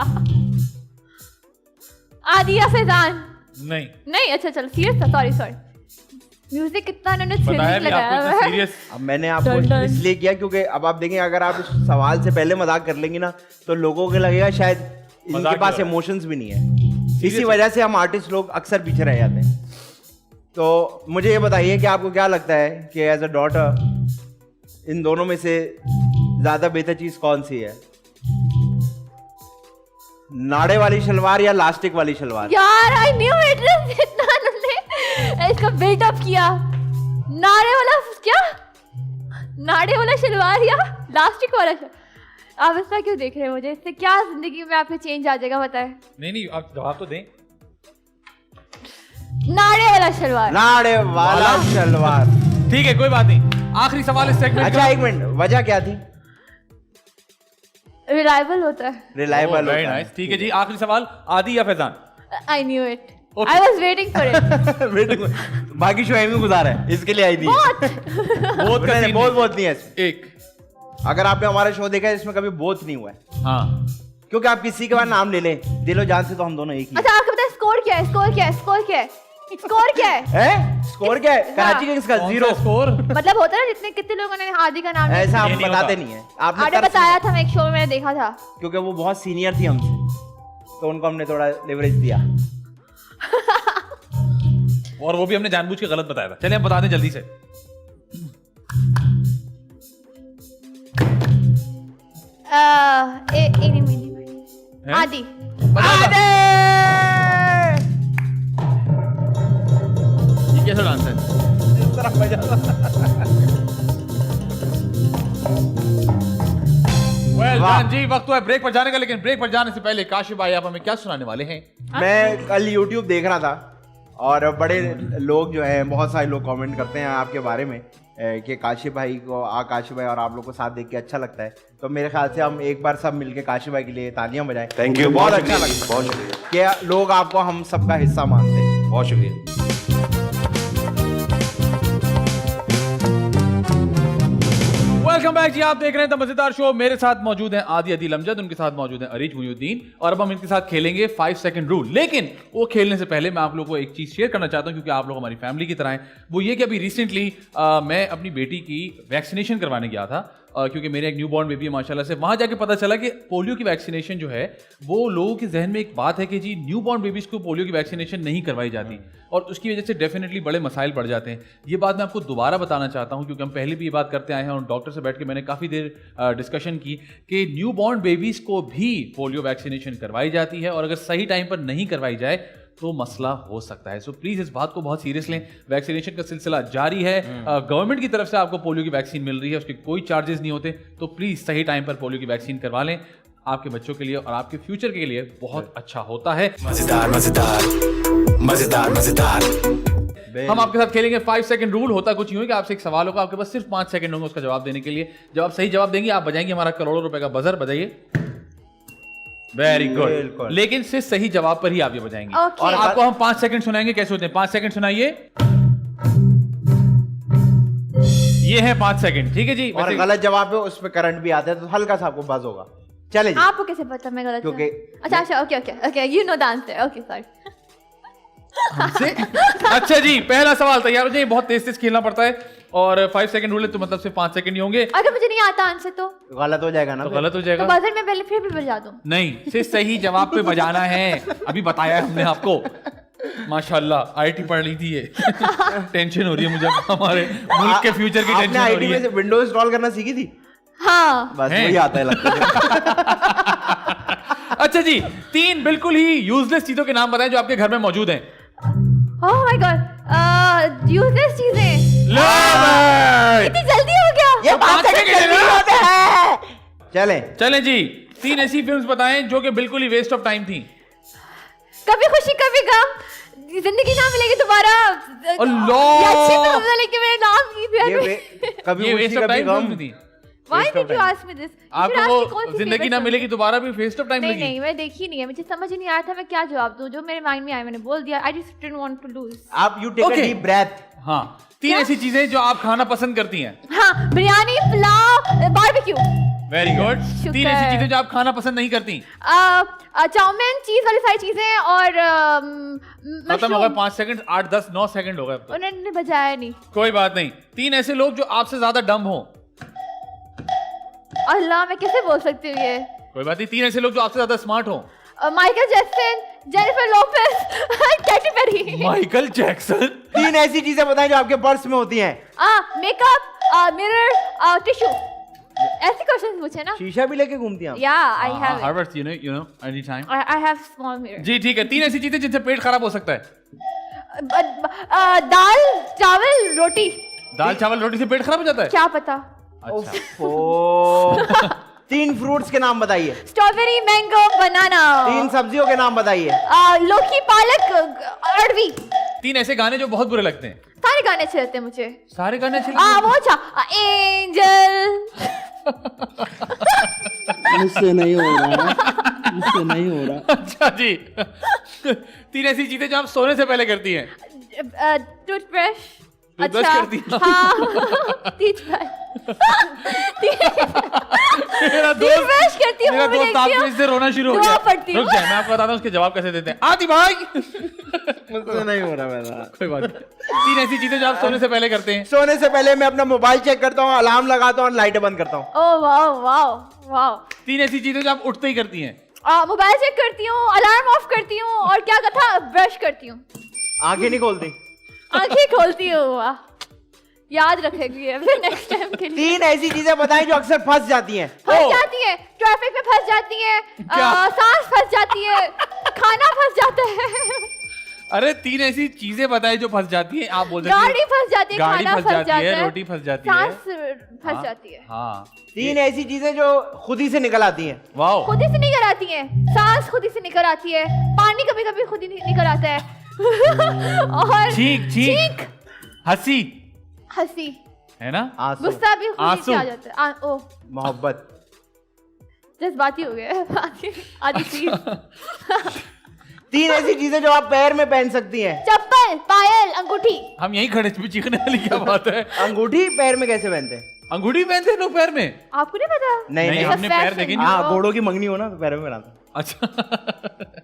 आदिया फैजान? नहीं नहीं, अच्छा चलो सीरियस था, सॉरी। म्यूजिक कितना उन्होंने बताया थ्रिलिंग भी आपको लगाया इतना है। सीरियस। अब मैंने आपको डन डन। इसलिए किया क्योंकि अब आप देखें, अगर आप इस सवाल से पहले मजाक कर लेंगी ना, तो लोगों को लगेगा शायद इनके मजाक पास कर रहा है। इमोशंस भी नहीं है। इसी वजह से हम आर्टिस्ट लोग अक्सर पीछे रह जाते हैं। तो मुझे ये बताइए कि आपको क्या लगता है कि एज अ डॉटर इन दोनों में से ज्यादा बेहतर चीज कौन सी है? नाड़े वाली शलवार या लास्टिक वाली शलवार? यार आई न्यू इट, इतना उन्होंने इसका बिल्डअप किया। नारे वाला क्या? नाड़े वाला शलवार या लास्टिक वाला आप इसका क्यों देख रहे हैं मुझे? इससे क्या जिंदगी में आप पे चेंज आ जाएगा बताएं? नहीं आप जवाब तो दें। नाड़े वाला शलवार। नाड़े वाला शलवार। ठीक है, कोई बात नहीं। आखिरी सवाल इस सेगमेंट अच्छा एक मिनट, वजह क्या थी? रिलायबल होता है। रिलायबल। Very nice. ठीक है जी, आखिरी सवाल आदि या Faizan? I knew it, Okay. I was waiting for it. बाकी शो एमी गुजारा है, इसके लिए आई थी। बहुत का नहीं, सीन बहुत नहीं है इसमें। एक। अगर आपने हमारा शो देखा है, इसमें कभी बोथ नहीं हुआ है, हाँ क्योंकि आप किसी के बाद नाम ले लें, दिलो जान से तो हम दोनों एक ही अच्छा आपको पता है स्कोर क्या है? स्कोर क्या है? हैं। स्कोर क्या है? कराची किंग्स का 0 स्कोर। मतलब होता है ना, जितने कितने लोगों ने आदि का नाम ऐसा आप ये नहीं बताते होता। नहीं है। आपने आपने तरस बताया था, मैं एक शो में मैंने देखा था। क्योंकि वो बहुत सीनियर थी हमसे, तो उनको हमने थोड़ा लेवरेज दिया। और वो भी हमने जानबूझ के गलत बताया था। चलिए हम बता दें जल्दी से। आदि। बता दो। कैसा डांस है? इस तरह मजा Well वाह। done जी, वक्त हुआ है ब्रेक पर जाने का, लेकिन ब्रेक पर जाने से पहले काशिफ भाई आप हमें क्या सुनाने वाले हैं? मैं कल YouTube देख रहा था और बड़े लोग जो हैं, बहुत सारे लोग कमेंट करते हैं आपके बारे में कि काशिफ भाई और आप लोग को साथ देख के अच्छा लगता है। तो मेरे ख्याल से हम एक बार सब मिलके काशिफ भाई के लिए तालियां बजाएं। थैंक यू, बहुत बहुत अच्छा शुक्रिया, लगता बहुत शुक्रिया, है कि लोग आपको हम सबका हिस्सा मानते हैं। बहुत शुक्रिया। वेलकम बैक जी, आप देख रहे हैं द मजेदार शो। मेरे साथ मौजूद हैं आदि अदील अमजद, उनके साथ मौजूद हैं अरीज मुहिउद्दीन, और अब हम इनके साथ खेलेंगे 5 सेकंड रूल। लेकिन वो खेलने से पहले मैं आप लोगों को एक चीज शेयर करना चाहता हूं, क्योंकि आप लोग हमारी फैमिली की तरह हैं। वो ये कि अभी रिसेंटली मैं अपनी बेटी की वैक्सीनेशन करवाने गया था, क्योंकि मेरे एक न्यू बॉर्न बेबी है माशाल्लाह से। वहां जाके पता चला कि पोलियो की वैक्सीनेशन जो है, वो लोगों के जहन में एक बात है कि जी न्यू बॉर्न बेबीज को पोलियो की वैक्सीनेशन नहीं करवाई जाती, और उसकी वजह से डेफिनेटली बड़े मसाइल बढ़ जाते हैं। ये बात मैं आपको दोबारा बताना चाहता हूं, क्योंकि हम पहले भी ये बात करते आए हैं, और डॉक्टर से बैठ के मैंने काफ़ी देर डिस्कशन की कि न्यू बॉर्न बेबीज को भी पोलियो वैक्सीनेशन करवाई जाती है, और अगर सही टाइम पर नहीं करवाई जाए तो मसला हो सकता है। सो प्लीज इस बात को बहुत सीरियस लें। वैक्सीनेशन का सिलसिला जारी है, गवर्नमेंट की तरफ से आपको पोलियो की वैक्सीन मिल रही है, उसके कोई चार्जेस नहीं होते। तो प्लीज सही टाइम पर पोलियो की वैक्सीन करवा लें, आपके बच्चों के लिए और आपके फ्यूचर के लिए बहुत अच्छा होता है। मजेदार मजेदार मजेदार मजेदार। हम आपके साथ खेलेंगे 5 सेकंड रूल। होता कुछ यूं है कि आपसे एक सवाल होगा, आपके पास सिर्फ 5 सेकंड होंगे उसका जवाब देने के लिए। जब आप सही जवाब देंगे, आप बजाएंगे हमारा करोड़ों रुपए का बजर। बजाइए। Very good. बिल्कुल। लेकिन सिर्फ सही जवाब पर ही आप ये बजाएंगे। Okay. और आपको हम 5 सेकंड सुनाएंगे। कैसे होते हैं? 5 सेकंड सुनाइए। ये है 5 सेकंड, ठीक है जी। और वैसे गलत जवाब है उस पर करंट भी आता है, तो हल्का सा आपको बज होगा। चले जी। आपको कैसे पता मैं गलत क्योंकि अच्छा okay okay okay, you know the answer. Okay sorry. हमसे अच्छा जी, पहला सवाल तैयार हो जाइए। बहुत तेज तेज खेलना पड़ता है, और 5 सेकंड रूल है, तो मतलब सिर्फ 5 सेकंड ही होंगे। अगर मुझे नहीं आता आंसर तो गलत हो जाएगा ना तो फिर। गलत हो तो जाएगा। बजर में पहले फिर भी बजा दूं। नहीं, सिर्फ सही जवाब पे बजाना है। अभी बताया है हमने आपको। माशाल्लाह आईटी पढ़ ली थी ये। टेंशन हो रही है मुझे, हमारे मुल्क के फ्यूचर की आपने टेंशन हो आईटी रही में है। से विंडोज इंस्टॉल करना सीखी थी? हाँ बस हैं? वही आता है लगता है। अच्छा जी, 3 बिल्कुल ही यूजलेस चीजों के नाम बताएं जो आपके घर में मौजूद हैं। ओह माय गॉड, यूजलेस चीजें। लो भाई। इतनी जल्दी हो गया। ये 5 सेकंड जल्दी होते हैं। चलें। चलें जी, 3 ऐसी फिल्म्स बताएं जो कि बिल्कुल ही वेस्ट ऑफ टाइम थी। कभी खुशी कभी गम, जिंदगी ना मिलेगी दोबारा। अल्लाह। ये अच्छी फिल्म है, लेकिन मेरे नाम की भी कभी ये खुशी वेस्ट ऑफ कभी टाइम गम। फिल्म थी। Why Waste of did you time. ask me this? आपको फिर आपकी कौन वो सी जिंदगी favorite ना film मिलेगी दोबारा भी वेस्ट ऑफ टाइम नहीं लगी। नहीं, मैं देखी नहीं है, मुझे समझ ही नहीं आया था मैं क्या जवाब दूं। जो मेरे माइंड में आया मैंने बोल दिया। I just didn't want to lose. आप you take a Okay. Deep breath. हाँ, 3 ऐसी चीजें जो आप खाना पसंद करती हैं। हाँ, biryani, pulao, barbecue, very good. 3 शुक्र। ऐसी चीजें जो आप खाना पसंद नहीं करती। चाउमीन, चीज वाली सारी चीजें, और खत्म हो गए 5 सेकंड, 8 10 9 सेकंड हो गए अब तो। उन्होंने बजाया नहीं। कोई बात नहीं। 3 ऐसे लोग जो आपसे ज्यादा डम हो। अल्लाह, मैं कैसे बोल सकती हूँ ये? कोई बात नहीं। 3 ऐसे लोग जो आपसे ज्यादा स्मार्ट हो। Michael Jackson, Jennifer Lopez, Katy Perry. Michael Jackson. 3 ऐसी चीजें बताएं जो आपके पर्स में होती हैं। Makeup, mirror, tissue. ऐसे क्वेश्चन पूछे ना। शीशा भी लेके घूमती हैं आप? या आई हैव हर वक्त you know any time. I have small mirror. जी ठीक है। 3 ऐसी चीजें जिनसे पेट खराब हो सकता है। दाल, चावल, रोटी। दाल चावल रोटी से पेट खराब हो जाता है। क्या पता। अच्छा। ओह। 3 फ्रूट्स के नाम बताइए। स्ट्रॉबेरी, मैंगो, बनाना। 3 सब्जियों के नाम बताइए। लौकी, पालक, अरवी। 3 ऐसे गाने जो बहुत बुरे लगते हैं। सारे गाने अच्छे लगते हैं मुझे। सारे गाने अच्छे वो अच्छा, एंजल। मुझसे नहीं हो रहा, मुझसे नहीं हो रहा। अच्छा जी। 3 ऐसी चीजें जो आप सोने से पहले करती हैं। टूथब्रश। टूथब्रश अच्छा, करती हैं? हाँ। टूथब्रश मेरा दोस्त टूथब्रश करती हूँ, मेरा मूवी दोस्त देखती आपको हूँ, इससे रोना शुरू हो दुआ गया। पढ़ती हूँ। रुक जाए, मैं आपको बताता हूँ उसके जवाब कैसे देते हैं। आदि भाई। मुझसे नहीं हो रहा मेरा। कोई बात नहीं। 3 ऐसी चीजें जो आप सोने से पहले करते हैं। सोने से पहले मैं अपना मोबाइल चेक करता हूँ, अलार्म लगाता हूँ, लाइटें बंद करता हूँ। Oh wow wow wow. 3 ऐसी चीजें जो आप उठते ही करती हैं। मोबाइल चेक करती हूँ, अलार्म ऑफ करती हूँ, और क्या कथा, ब्रश करती हूँ, आंखें नहीं खोलती। आंखें खोलती हूँ। वाह, याद रखेगी फिर नेक्स्ट टाइम के लिए। 3 ऐसी चीजें बताएं जो अक्सर फंस जाती हैं। फंस जाती है, ट्रैफिक में फंस जाती है, क्या? सांस फंस जाती है, खाना फंस जाता है। अरे 3 ऐसी चीजें बताई जो फंस जाती हैं, आप बोल सकते गाड़ी फंस जाती है, गाड़ी खाना फंस फंस जाती जाता है, है, रोटी फंस जाती है, सांस फंस जाती है, हाँ 3 ऐसी चीजें जो खुद ही से निकल आती हैं। वाओ खुद ही से निकल आती है, सांस खुद ही से निकल आती है, पानी कभी कभी खुद ही निकल आता है और चीख चीख हंसी हंसी, है ना, आंसू, गुस्सा भी खुद ही आंसू। से आ जाता है। ओ मोहब्बत। जज्बाती हो गया आधी चीज। 3 ऐसी चीजें जो आप पैर में पहन सकती हैं। चप्पल, पायल, अंगूठी। हम यहीं खड़े थे, चीखने वाली क्या बात है। अंगूठी पैर में कैसे पहनते हैं? अंगूठी पहनते हैं लोग पैर में? आपको नहीं पता? नहीं, नहीं, नहीं। हमने पैर देखे नहीं। हाँ, घोड़ों की मंगनी हो ना तो पैरों में पहनाते हैं। अच्छा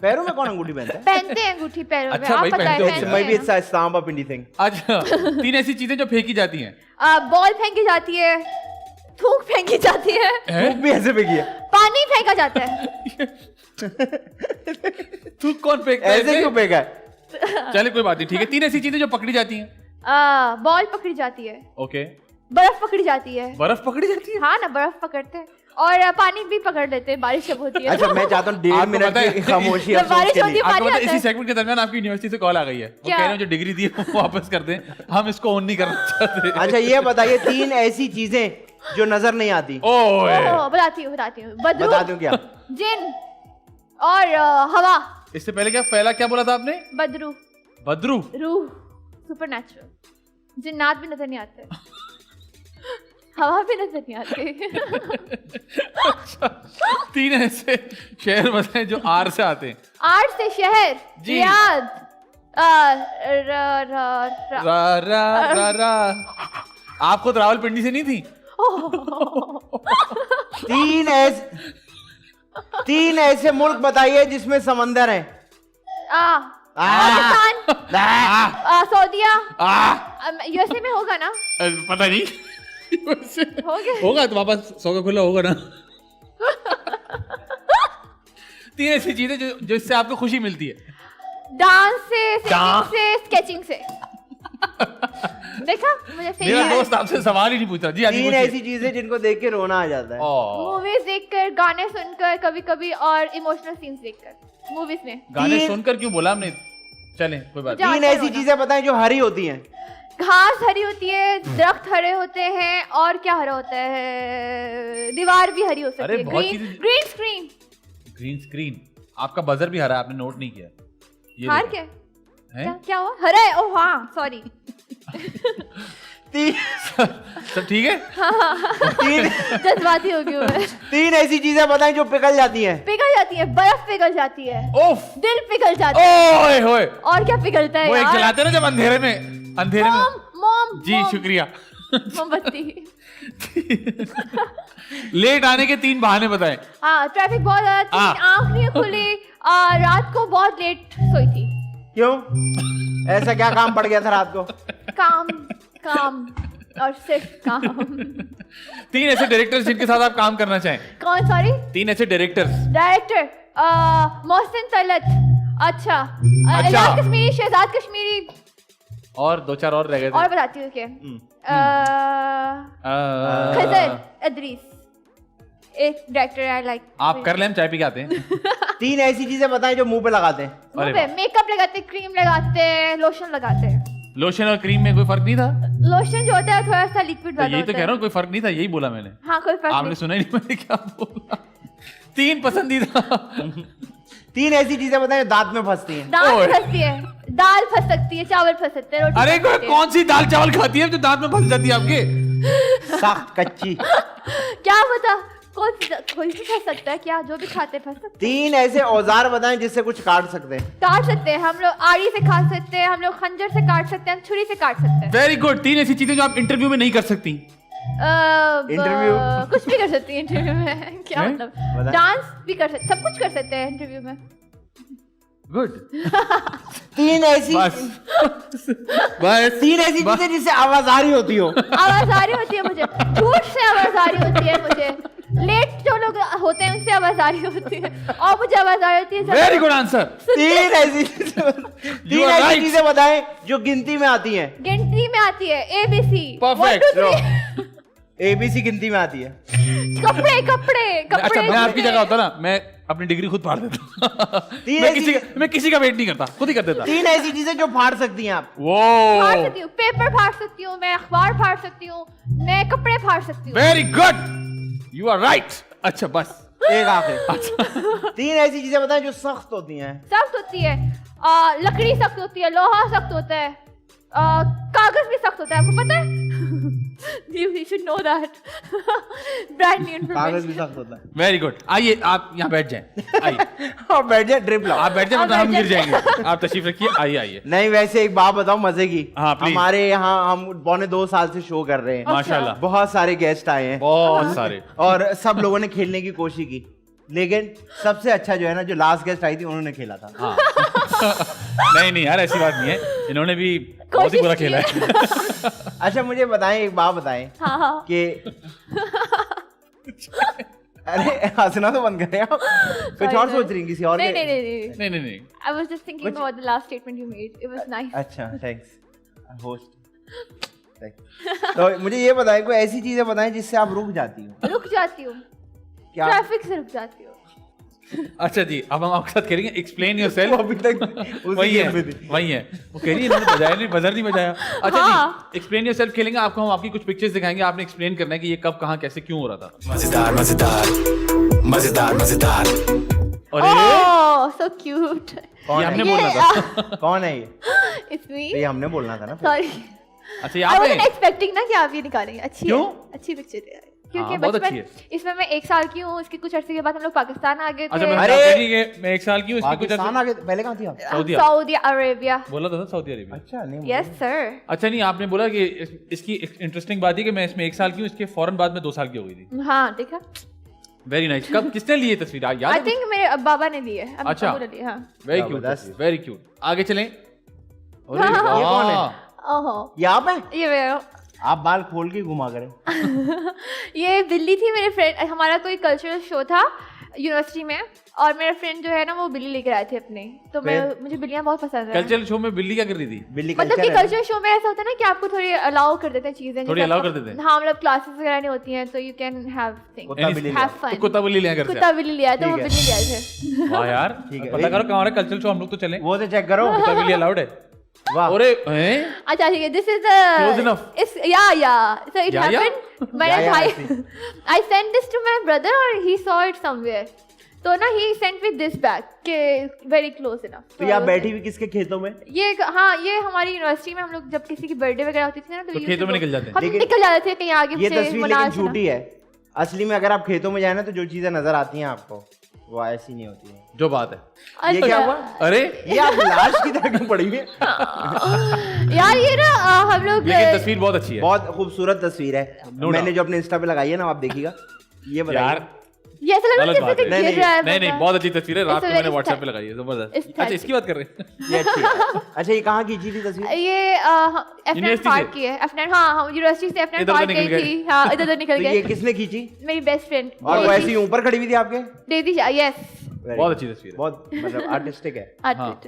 पैरों में कौन अंगूठी पहनता है? पहनते हैं अंगूठी पैरों में। अच्छा, आप भाई, पता है पहनते हो। पहनते Maybe हैं। it's a stamp of indie thing. अच्छा 3 ऐसी चीजें जो फेंकी जाती हैं। बॉल फेंकी जाती है, थूक फेंकी जाती है, थूक भी ऐसे फेंकी है। पानी फेंका जाता है। तू कौन फेंकता है ऐसे क्यों फेंका है? चले कोई बात नहीं, ठीक है। 3 ऐसी चीजें जो पकड़ी जाती हैं। बॉल पकड़ी जाती है, ओके, बर्फ पकड़ी जाती है। बर्फ पकड़ी जाती है। हाँ ना, बर्फ पकड़ते हैं और पानी भी पकड़ लेते हैं, बारिश जब होती है। अच्छा, मैं चाहता हूँ 1.5 आपको मिनट पता है- की खामोशी जब अफसोस बारिश के होती लिए। है, आपको पानी पता है, आता इसी है। सेगमेंट के दरमियान आपकी यूनिवर्सिटी से कॉल आ गई है, वो क्या? कह रहे हैं जो डिग्री दी है वो वापस कर दें, हम इसको ऑन नहीं करना चाहते। अच्छा, ये बताइए 3 ऐसी चीजें जो नजर नहीं आती। ओए बताती हूँ बदरू, बता दूं क्या? जिन और हवा। इससे पहले क्या पहला क्या बोला था आपने? बदरू, बद्रू। रूह, सुपरनैचुरल। जिन्नात भी नजर नहीं आते, हवा भी नजर नहीं आती। 3 ऐसे शहर बताएं जो आर से आते हैं। आठ से शहर, जी। रियाद, रा रा रा रा। आपको तो रावलपिंडी से नहीं थी? 3 ऐसे मुल्क बताइए जिसमें समंदर है। पाकिस्तान, सऊदीया, यूएसए में होगा ना? पता नहीं हो गया। होगा तो वापस 100 का खुला होगा ना। 3 ऐसी चीजें जो जिससे आपको खुशी मिलती है। डांस से, सिंगिंग से, स्केचिंग से। देखा, मुझे मेरा दोस्त आपसे सवाल ही नहीं पूछा जी। 3 ऐसी चीजें जिनको देख के रोना आ जाता है। मूवीज देखकर, गाने सुनकर, कभी कभी और इमोशनल सीन्स देखकर मूवीज में। गाने 3 सुनकर क्यों बोला हमने? चलें कोई बात जा- 3 ऐसी चीजें बताएं जो हरी होती हैं। घास हरी होती है, दरख्त हरे होते हैं, और क्या हरा होता है? दीवार भी हरी हो सकती अरे है। बहुत ग्रीन चीजें- ग्रीन स्क्रीन। Green screen. आपका बजर भी हरा है, आपने नोट नहीं किया। ये हार देखो। क्या? हैं? क्या हुआ? हरा है? ओह हाँ, सॉरी। 3 सब ठीक है? जज्बाती हो गई हूँ मैं। 3 ऐसी चीजें बताएं जो पिघल जाती हैं। पिघल जाती है, बर्फ पिघल जाती है, ओफ दिल पिघल जाता है, ओए होए, और क्या पिघलता है वो एक यार? जलाते ना जब अंधेरे में मोम, जी शुक्रिया। मोमबत्ती। लेट आने के 3 बहाने बताएं। हाँ, ट्रैफिक बहुत ज्यादा थी, हाँ। आँख नहीं खुली, रात को बहुत लेट सोई थी। क्यों? ऐसा क्या काम पड़ गया था रात को? काम और सिर्फ काम। 3 ऐसे डायरेक्टर्स जिनके साथ आप काम करना चाहें। कौन? सॉरी, 3 ऐसे डायरेक्टर्स। डायरेक्टर मोहसिन तलत, अच्छा, एजाज कश्मीरी, शहजाद कश्मीरी, और 2-4 और रह गए और थे। बताती हूँ क्या? खजर अदरीस, एक डायरेक्टर आई लाइक। आप कर ले, हम चाय पी के आते हैं। 3 ऐसी चीजें बताएं जो मुंह पे लगाते हैं। मुंह अरे पे वाह। मेकअप लगाते, क्रीम लगाते, लोशन लगाते। लोशन और क्रीम में कोई फर्क नहीं था? लोशन जो होता है थोड़ा सा लिक्विड तो वाला यही तो होता कह है। रहा हूँ, कोई फर्क नहीं था, यही बोला मैंने। हाँ, कोई फर्क आपने नहीं। सुना ही नहीं मैंने क्या बोला। 3 पसंदीदा। 3 ऐसी चीजें बताएं जो दांत में फंसती हैं। दाल ओए। फंसती है, दाल फंस सकती है, चावल फंस सकते हैं, रोटी अरे फंस सकती है। कौन सी दाल चावल खाती है जो दांत में फंस जाती है आपके? सख्त कच्ची। क्या पता, कोई भी फंस सकता है क्या? जो भी खाते हैं फंस सकते 3 ऐसे औजार बताएं जिससे कुछ काट सकते हैं। हैं। काट सकते हैं, हम लोग आड़ी से काट सकते हैं, हम लोग खंजर से काट सकते हैं, हम छुरी से काट सकते हैं। Very good. 3 ऐसी चीजें जो आप इंटरव्यू में नहीं कर सकती। इंटरव्यू? कुछ भी कर सकती है इंटरव्यू में। क्या हैं? मतलब? बता। डांस भी कर सकते, सब कुछ कर सकते हैं इंटरव्यू में। गुड। 3 ऐसी बस बस 3 ऐसी चीजें जिससे आवाज आ रही होती हो। आवाज आ रही होती है मुझे, झूठ से आवाज आ रही होती है मुझे, लेट जो लोग होते हैं उनसे आवाज आ रही होती है, और मुझे आवाज आ रही होती है। Very good answer. 3 ऐसी तीन are ऐसी right. चीजें बताएं जो गिनती में आती हैं। गिनती में आती है, ABC। Perfect. ABC गिनती में आती है। कपड़े कपड़े अच्छा, कपड़े। मैं आपकी जगह होता ना, मैं अपनी डिग्री खुद फाड़ देता हूँ। तीन मैं ऐसी- किसी का वेट नहीं करता, खुद ही कर देता। 3 ऐसी चीजें जो फाड़ सकती हैं आप। वो फाड़ सकती हूँ, पेपर फाड़ सकती हूँ, मैं अखबार फाड़ सकती हूँ, मैं कपड़े फाड़ सकती हूँ। Very good, you are right. अच्छा बस एक आखिरी 3 ऐसी चीजें बताएं जो सख्त होती हैं। सख्त होती है, लकड़ी सख्त होती है, लोहा सख्त होता है, कागज भी सख्त होता है, आपको पता है? You should know that. Brand new कागज भी information. सख्त होता है। Very good. आइए आप यहाँ बैठ जाएं, आइए और बैठ जाए, ड्रिप लाओ। आप बैठ जाएं, आप मतलब हम बैठ गिर जाएंगे। आप तशरीफ रखिए, आइए आइए। नहीं वैसे एक बात बताओ मजे की। हाँ, please। हमारे यहाँ हम 1.25 साल से शो कर रहे हैं। माशाल्लाह, बहुत सारे गेस्ट आए हैं बहुत सारे। और सब लोगों ने खेलने की कोशिश की, लेकिन सबसे अच्छा जो है ना, जो लास्ट गेस्ट आई थी उन्होंने खेला था। हाँ नहीं नहीं यार, ऐसी बात नहीं है, इन्होंने भी बहुत ही बुरा खेला है। अच्छा मुझे बताएं, एक बात बताएं हाँ हाँ। कि अरे हंसना तो बंद करें आप। कुछ और सोच रही हैं, किसी और नहीं के? नहीं नहीं नहीं। नहीं नहीं नहीं, I was just thinking about the last statement you made. It was nice. अच्छा थैंक्स होस्ट। तो मुझे ये बताएं, कोई ऐसी चीजें बताएं जिससे आप रुक जाती हो। रुक जाती हूँ, क्या? ट्रैफिक से रुक जाती हूँ। अच्छा जी, अब हम आपके साथ करेंगे एक्सप्लेन योरसेल्फ। अभी तक उसी वही है, game में थी। वही है। वो कह रही है इन्होंने बजाया नहीं, बजर नहीं बजाया। अच्छा हाँ। जी, एक्सप्लेन योरसेल्फ खेलेंगे। आपको हम आपकी कुछ पिक्चर्स दिखाएंगे, आपने एक्सप्लेन करना है कि ये कब कहाँ कैसे क्यों हो रहा था। मजेदार मजेदार मजेदार मजेदार। और ये Oh, so cute. कौन हमने है? बोलना था। कौन है ये? It's me. ये हमने बोलना था ना फिर। Sorry. अच्छा ये I आप wasn't हैं? expecting ना कि आप ये निकालेंगे। अच्छी क्यों? है, अच्छी पिक्चर है। क्योंकि हाँ, बहुत बचपन अच्छी इसमें मैं 1 साल की हूँ, उसके कुछ अरसे के बाद हम लोग पाकिस्तान आ गए अच्छा थे। मैं अरे! कह रही है कि मैं 1 साल की हूँ, इसकी कुछ पाकिस्तान आगे पहले कहाँ थी आप? Saudi Saudi Arabia. बोला था ना, सऊदी अरेबिया। अच्छा नहीं Yes sir. अच्छा नहीं, आपने बोला कि इसकी इंटरेस्टिंग बात है कि मैं इसमें 1 साल की हूँ, इसके फौरन बाद में 2 साल की हो गई थी। हाँ देखा। Very nice. कब किसने ली ये तस्वीर, याद I है? think मेरे बाबा ने ली है। अच्छा। अबू ने ली, हाँ। वेरी क्यूट, जबरदस्त। Very cute. आगे चलें। अरे ये कौन है? वाह। ओहो, ये आप हैं? ये मेरा आप बाल खोल के घुमा करें। ये बिल्ली थी मेरे फ्रेंड, हमारा कोई कल्चरल शो था यूनिवर्सिटी में, और मेरा फ्रेंड जो है ना वो बिल्ली लेकर आए थे अपने, तो मुझे बिल्लियाँ बहुत पसंद है। कल्चरल शो में बिल्ली क्या कर रही थी? बिल्ली मतलब कि कल्चर है। कल्चरल शो में ऐसा होता है ना कि आपको थोड़ी अलाउ कर देते हैं चीजें, थोड़ी जैसे allow आपको- कर देते हैं? हाँ, मतलब क्लासेस वगैरह नहीं होती हैं, तो यू कैन हैव थिंग्स, कुत्ता बिल्ली हैव लिया। फन। तो कुत्ता बिल्ली लिया कर कुत्ता बिल्ली लिया, तो वो ठीक है। बिल्ली लिया थे। वाह यार, ठीक है। पता करो कहाँ हमारा कल्चरल शो, हम लोग तो चलें। वो तो चेक करो। कुत्ता बिल्ली अलाउड है? वाह। अरे हैं? अच्छा ठीक है, दिस इज Close enough. या so it Yeah, yeah. Happened मेरे Yeah, भाई ऐसे। I send this to my brother और ही सॉ इट समवेयर, तो ना he sent with this bag के वेरी क्लोज इनफ। तो यहाँ बैठी हुई किसके खेतों में? हाँ, ये हमारी यूनिवर्सिटी में हम लोग जब किसी की बर्थडे वगैरह होती थी ना, तो we used खेतों to में go- निकल जाते हैं। हम लेकिन- निकल जाते थे कहीं आगे ये से तस्वीर मनाल लेकिन से ना। झूठी है। असली में अगर आप खेतों में जाए ना, तो जो चीजें नजर आती हैं आपको वो ऐसी नहीं होती है। जो बात है। ये अच्छा। क्या हुआ? अरे ये आप लाश की तरह क्यों पड़ी हुई है? यार ये ना हम लोग लेकिन तस्वीर बहुत अच्छी है बहुत खूबसूरत तस्वीर है। No मैंने doubt। जो अपने इंस्टा पे लगाई है ना, आप देखिएगा। ये बताइए। यार। ये ऐसा लग रहा है गलत जैसे बात कि है। नहीं, गिर रहा है नहीं नहीं, बंदा। बहुत अच्छी तस्वीर है, रात It's को a मैंने very व्हाट्सएप पे aesthetic- लगाई है, जबरदस्त। aesthetic। अच्छा इसकी बात कर रहे हैं? ये अच्छी है। अच्छा ये कहाँ खींची थी तस्वीर? ये F9 यूनिवर्सिटी पार्क से? की है। F9, हाँ हम यूनिवर्सिटी से F9 इधर पार्क उधर गई निकल गए। थी। हाँ, इधर उधर निकल तो ये गए। किसने खींची? मेरी बेस्ट फ्रेंड और वो ऐसी ऊपर खड़ी हुई थी आपके? Daisy, yes. बहुत अच्छी तस्वीर है। बहुत मतलब आर्टिस्टिक है। हाँ।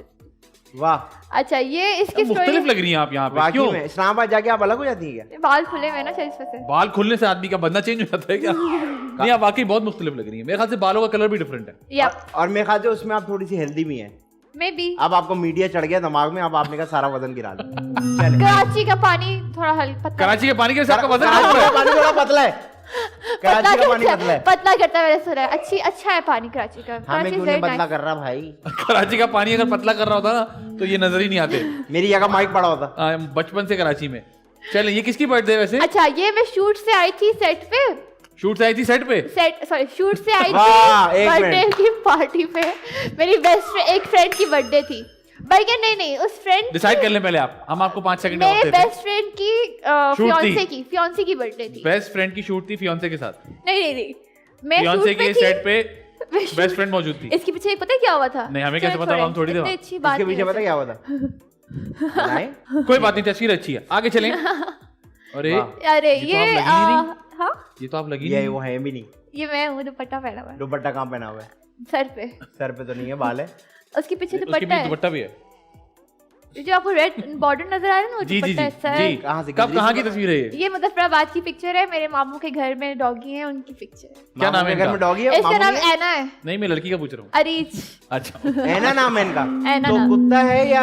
वाह। अच्छा, ये इसकी मुख्तलिफ स्टोरी, लग रही हैं आप यहाँ पे, वाकई क्यों? में इस्लामाबाद जाके आप अलग हो जाती है क्या? बाल खुले हुए हैं ना शायद इस वजह से। बाल खुलने से आदमी का बंदा चेंज हो जाता है क्या? नहीं, आप वाकई बहुत मुख्तलिफ लग रही है। मेरे ख्याल से बालों का कलर भी डिफरेंट है। या और मेरे ख्याल से उसमें आप थोड़ी सी हेल्दी भी हैं। मे बी अब आपको मीडिया चढ़ गया दिमाग में, अब आपने का सारा वजन गिरा लिया। चले। कराची का पानी थोड़ा हल्का पतला कराची के पानी के साथ आपका वजन कराची बढ़ का रहा है। पानी थोड़ा पतला है। कराची का पानी पतला है। पतला करता है, मैंने सुना है। अच्छा है पानी कराची का। हमें कराची क्यों very नहीं पतला nice। कर रहा भाई? कराची का पानी अगर पतला कर रहा होता ना, तो ये नजर ही नहीं आते। मेरी जगह माइक पड़ा होता। बचपन से कराची में। चले, ये किसकी बर्थडे वैसे? अच्छा, ये मैं शूट से आई थी सेट पे, शूट से आई थी सेट पे? शूट से आई वाह, थी एक बर्थडे मिनट। की पार्टी पे। मेरी एक फ्रेंड की बर्थडे थी, बल्कि नहीं उस फ्रेंड डिसाइड कर लें पहले आप, हम आपको 5 सेकंड मेरे वक्त देते हैं। बेस्ट फ्रेंड की Shoot थी। फियांसे की बर्थडे थी। बेस्ट फ्रेंड की शूट थी फियांसे के साथ। नहीं मैं फियांसे शूट पे के थी। सेट पे मैं बेस्ट shoot- फ्रेंड मौजूद थी। इसके पीछे पता है क्या हुआ था? नहीं, हमें कैसे पता, हम थोड़ी थे इतनी वहाँ। अच्छी बात इसके पीछे नहीं पता है। क्या हुआ था? बताएं? कोई बात नहीं, तस्वीर अच्छी है। आगे चलें। अरे वाह। अरे ये तो ये आप लगी ही नहीं। हाँ, ये तो आप लगी ये नहीं। वो है भी नहीं। ये मैं हूँ, दुपट्टा पहना हुआ है दुपट्टा कहाँ पहना हुआ है? सर पे। सर पे तो नहीं है, बाल है। उसके पीछे उसके दुपट्टा पीछे है। दुपट्टा भी है। जो आपको रेड बॉर्डर नजर आ रहा है ना, वो जी जी दुपट्टा जी ऐसा है। जी कहाँ से कब कहाँ की तस्वीर है ये मुजफ्फराबाद की पिक्चर है, मेरे मामू के घर में डॉगी है, उनकी पिक्चर है। क्या नाम है घर में इनका? डॉगी है? इसका मामू नाम नहीं है? ऐना है। नहीं, मैं लड़की का पूछ रहा हूँ। अरीज। अच्छा, ऐना नाम है इनका? ऐना तो नाम। कुत्ता है या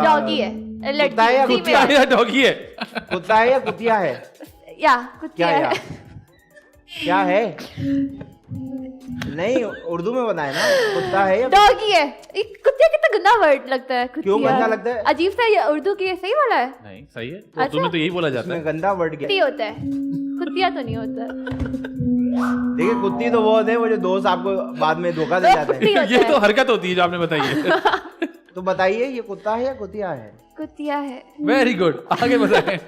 डॉगी है, कुत्ता है या लड़की कुत्ता female। या डॉगी है? कुत्ता है या कुतिया है? या कुत्तिया क्या या? है। क्या है? नहीं, उर्दू में बताए ना, कुत्ता है या डॉगी है। कुत्तिया कितना गंदा वर्ड लगता है। क्यों कुत्तिया। गंदा लगता है? अजीब सा, ये उर्दू की सही वाला है। नहीं, सही है। तो तुम्हें तो यही बोला जाता है। इसमें गंदा वर्ड क्या कुत्ती होता है, कुत्तिया तो नहीं होता। देखिए, कुत्ती तो वो होते हैं वो जो दोस्त आपको बाद में धोखा दे जाते कुत्ती हैं। होता ये है। तो हरकत होती है जो आपने बताई है। तो बताइए, ये कुत्ता है या कुतिया है? कुत्तिया है। वेरी गुड, आगे बताएं।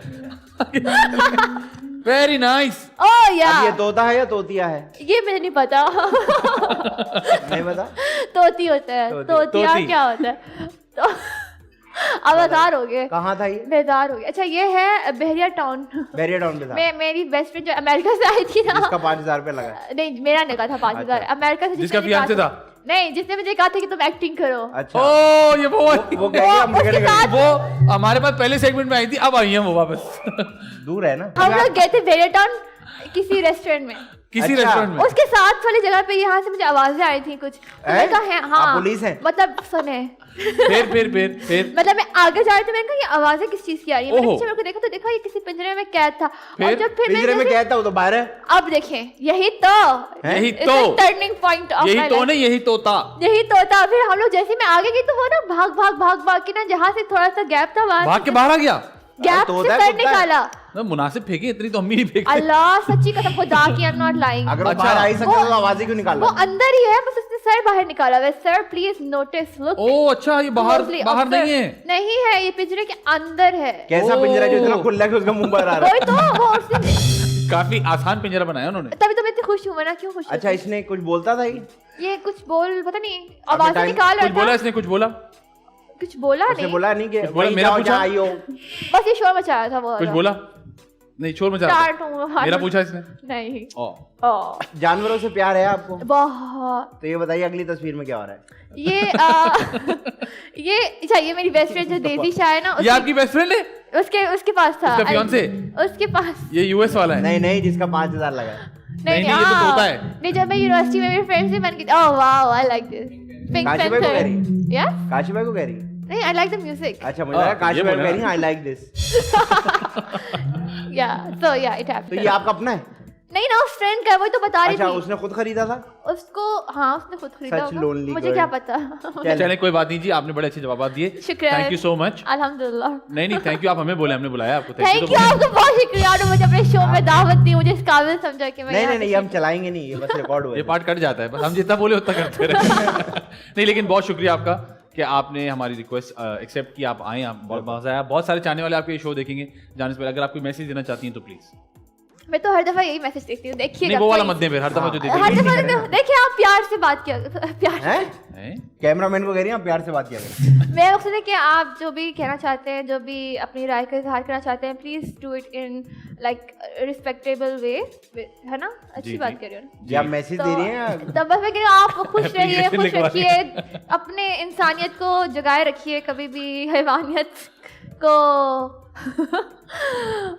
Very nice. ओह या, अब ये तोता है या तोतिया है? ये मुझे नहीं पता। नहीं पता। तोती होता है। तोती। तोतिया तोती। क्या होता है? तो अब आधार हो गए, कहाँ था ये? बेजार हो गया। अच्छा, ये है बहरिया टाउन। बैरियर टाउन पे था। मेरी बेस्ट फ्रेंड जो अमेरिका से आई थी ना, इसका 5,000 रुपए लगा। नहीं मेरा निकाह था 5,000। अच्छा। अमेरिका से जिसका जिसने मुझे fiancé कहा था? नहीं, जिसने मुझे कहा था कि तुम एक्टिंग करो। अच्छा, ओ, ये वो वो कह गया हम उसके साथ- वो हमारे पास पहले सेगमेंट में आई थी, अब आई है वो वापस। दूर है ना। हम लोग गए थे बहरिया टाउन किसी रेस्टोरेंट में। किसी अच्छा। रेस्टोरेंट में। उसके साथ वाली जगह पे यहाँ से मुझे आवाजें आई थी कुछ। तो मैंने कहा है, हाँ आप पुलिस हैं? मतलब सुने, फिर मतलब मैं आगे जा रही थी, मैंने कहा ये आवाजें किस चीज की आ रही है। मैंने ओहो। पीछे मेरे को देखा तो देखा ये किसी पिंजरे में कैद था। और फिर? जब फिर पिंजरे में मैंने क्या था? वो तो बाहर है। अब देखें, यही तो यही तो टर्निंग पॉइंट ऑफ यही तो नहीं, यही तोता। यही तो था। फिर हम लोग जैसे मैं आगे गई तो वो ना भाग के ना जहाँ से थोड़ा सा गैप था वहां भाग के बाहर आ गया। गैप तो से होता है, सर कुत्ता है। निकाला। ना मुनासिब फेंके, इतनी तो हम भी नहीं फेंकते। अल्लाह सच्ची कसम खुदा की, आई एम नॉट लाइंग। अगर वो अच्छा। बाहर आ ही सकता वो- तो आवाज ही क्यों निकाल वो अंदर ही है, बस उसने सर बाहर निकाला हुआ है। Sir please notice, look. ओ अच्छा, ये बाहर बाहर नहीं है। नहीं है, ये पिंजरे के अंदर है। कैसा ओ। पिंजरा जो इतना खुला है कि उसका मुंह बाहर आ रहा वही है? तो वो उसने, काफी आसान पिंजरा बनाया उन्होंने। तभी तो मैं इतनी खुश हूँ ना। क्यों खुश हूँ? अच्छा, इसने कुछ बोलता था ये कुछ बोल, पता नहीं आवाजें टाइम- निकाल कुछ रहा बोला था। इसने, कुछ बोला? कुछ बोला उसने नहीं, बोला नहीं कि कुछ बोला, वहीं मेरा जाओ पूछा? जहाँ आई हो। बस ये शोर मचाया था वो। कुछ बोला नहीं, शोर मचा रहा था। स्टार्ट हूँ। मेरा पूछा इसने? नहीं। ओ, ओ, जानवरों से प्यार है आपको? बहुत। तो ये बताइए अगली तस्वीर में क्या हो रहा है? ये ये अच्छा, ये मेरी बेस्ट फ्रेंड जो देवी शाह है ना, ये आपकी बेस्ट फ्रेंड है? उसके पास था। उसका fiancé? उसके पास। ये यूएस वाला है? नहीं नहीं, जिसका 5,000 लगा है। नहीं, ये तो हाँ। तोता है। नहीं, जब मैं यूनिवर्सिटी में मेरी फ्रेंड से मैंने कहा, oh wow I like this pink Kashi भाई को कह रही पैंथर। या काशी भाई को कह रही है? नहीं, आई लाइक द म्यूजिक। अच्छा, मुझे लगा काशी ये भाई बोला। कह रही है आई लाइक दिस। या सो या इट तो हैपेंड। ये आपका अपना है? नहीं ना, उस फ्रेंड का, वही तो बता रही अच्छा, थी। उसने खुद खरीदा था? उसको, हाँ उसने खुद खरीदा Such होगा। lonely मुझे girl. क्या पता। चले, कोई बात नहीं जी, आपने बड़े अच्छे जवाब दिए। शुक्रिया। Thank you so much. अल्हम्दुलिल्लाह। नहीं, थैंक यू, आप हमें बोले, हमने बुलाया आपको। थैंक यू, आपको बहुत शुक्रिया। आपने मुझे अपने शो में दावत दी, मुझे इस काबिल समझा कि मैं नहीं यहाँ नहीं नहीं, पे हम चलाएंगे नहीं, ये बस रिकॉर्ड हुआ ये है। पार्ट कट जाता है, बस हम जितना बोले उतना करते रहे। नहीं, लेकिन बहुत शुक्रिया आपका कि आपने हमारी रिक्वेस्ट एक्सेप्ट की, आप आए, आप बहुत मजा आया। बहुत सारे चाहने वाले आपके ये शो देखेंगे जाने से पहले। अगर आप कोई मैसेज देना चाहती हैं तो प्लीज। मैं तो हर दफा यही मैसेज देखती हूँ, देखिएगा। नहीं, वो वाला please। मत दें फिर, हर दफा जो हर देते दफा देखिए, आप प्यार से बात किया, प्यार से। हैं। कैमरामैन को कह रही हैं आप प्यार से बात किया करें। मैं मकसद है कि आप जो भी कहना चाहते हैं, जो भी अपनी राय का इजहार करना चाहते हैं, please do it in like respectable way, है ना? अच्छी जी, बात जी। कर रही हूँ। जी, आप मैसेज दे रही हैं? तो बस मैं कह रही हूँ, आप खुश रहिए, Application खुश लिखवा रखिए, अपने इंसानियत को जगाए रखिए, कभी भी हैवानियत को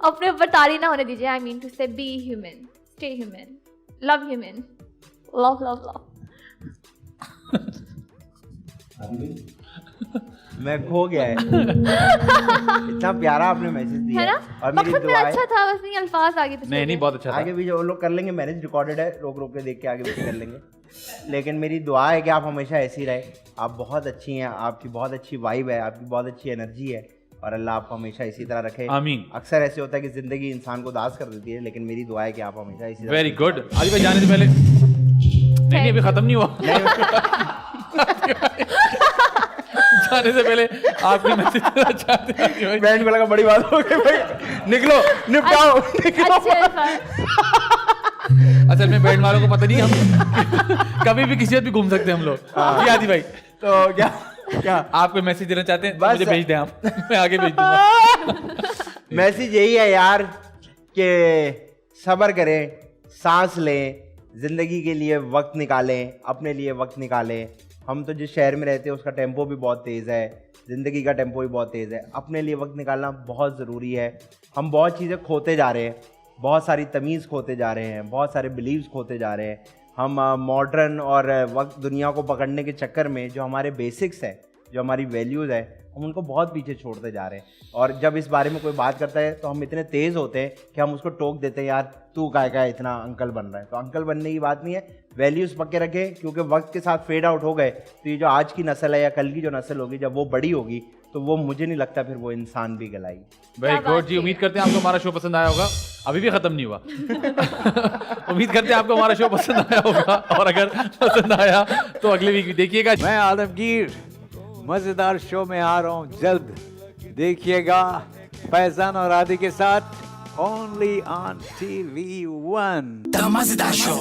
अपने ऊपर तारी ना होने दीजिए। आई मीन टू से be human, stay human, love human, love love love. मैं खो गया है। इतना प्यारा आपने मैसेज दिया है ना? और मेरी मकसद मेरा दुआ अच्छा है था, बस नहीं अल्फाज आगे पीछे नहीं, थे। बहुत अच्छा था। आगे भी जो लोग कर लेंगे, मैनेज रिकॉर्डेड है, रोक रोक के देख के आगे पीछे कर लेंगे। लेकिन मेरी दुआ है कि आप हमेशा ऐसी रहे। आप बहुत अच्छी हैं, आपकी बहुत अच्छी वाइब है, आपकी बहुत अच्छी एनर्जी है, और अल्लाह आपको हमेशा इसी तरह रखे। आमीन। अक्सर ऐसे होता है कि जिंदगी इंसान को उदास कर देती है, लेकिन मेरी दुआ है कि आप हमेशा इसी तरह वेरी गुड। आदि भाई जाने से पहले नहीं, अभी खत्म नहीं हुआ। जाने से पहले आपकी मैसेज देना चाहते हैं आदि भाई? बैंड को लगा बड़ी बात हो गई भाई, निकलो, निपटाओ, निकलो। अच्छे अल्फाज। असल में बैंड वालों को पता नहीं, हम कभी भी किसी वक्त भी घूम सकते हैं हम लोग। जी आदि भाई, तो क्या क्या आप कोई मैसेज देना चाहते हैं? बस- मुझे भेज दें आप, मैं आगे भेज दूंगा। मैसेज यही है यार कि सब्र करें, सांस लें, जिंदगी के लिए वक्त निकालें, अपने लिए वक्त निकालें। हम तो जिस शहर में रहते हैं उसका टेम्पो भी बहुत तेज़ है, ज़िंदगी का टेम्पो भी बहुत तेज़ है, अपने लिए वक्त निकालना बहुत ज़रूरी है। हम बहुत चीज़ें खोते जा रहे हैं, बहुत सारी तमीज़ खोते जा रहे हैं, बहुत सारे बिलीव्स खोते जा रहे हैं। हम मॉडर्न और वक्त दुनिया को पकड़ने के चक्कर में जो हमारे बेसिक्स है, जो हमारी वैल्यूज़ है, हम उनको बहुत पीछे छोड़ते जा रहे हैं। और जब इस बारे में कोई बात करता है तो हम इतने तेज़ होते हैं कि हम उसको टोक देते हैं, यार तू काय इतना अंकल बन रहा है। तो अंकल बनने की बात नहीं है, वैल्यूज़ पक्के रखे, क्योंकि वक्त के साथ फेड आउट हो गए तो ये जो आज की नस्ल है या कल की जो नस्ल होगी, जब वो बड़ी होगी तो वो मुझे नहीं लगता फिर वो इंसान भी कहलाएगी। वेरी गुड जी, उम्मीद करते हैं आपको हमारा शो पसंद आया होगा। अभी भी खत्म नहीं हुआ। उम्मीद करते हैं आपको हमारा शो पसंद आया होगा, और अगर पसंद आया तो अगले वीक देखिएगा। मैं आलमगीर मजेदार शो में आ रहा हूँ जल्द, देखिएगा फैजान और आदि के साथ, only on TV1। The Mazda Show.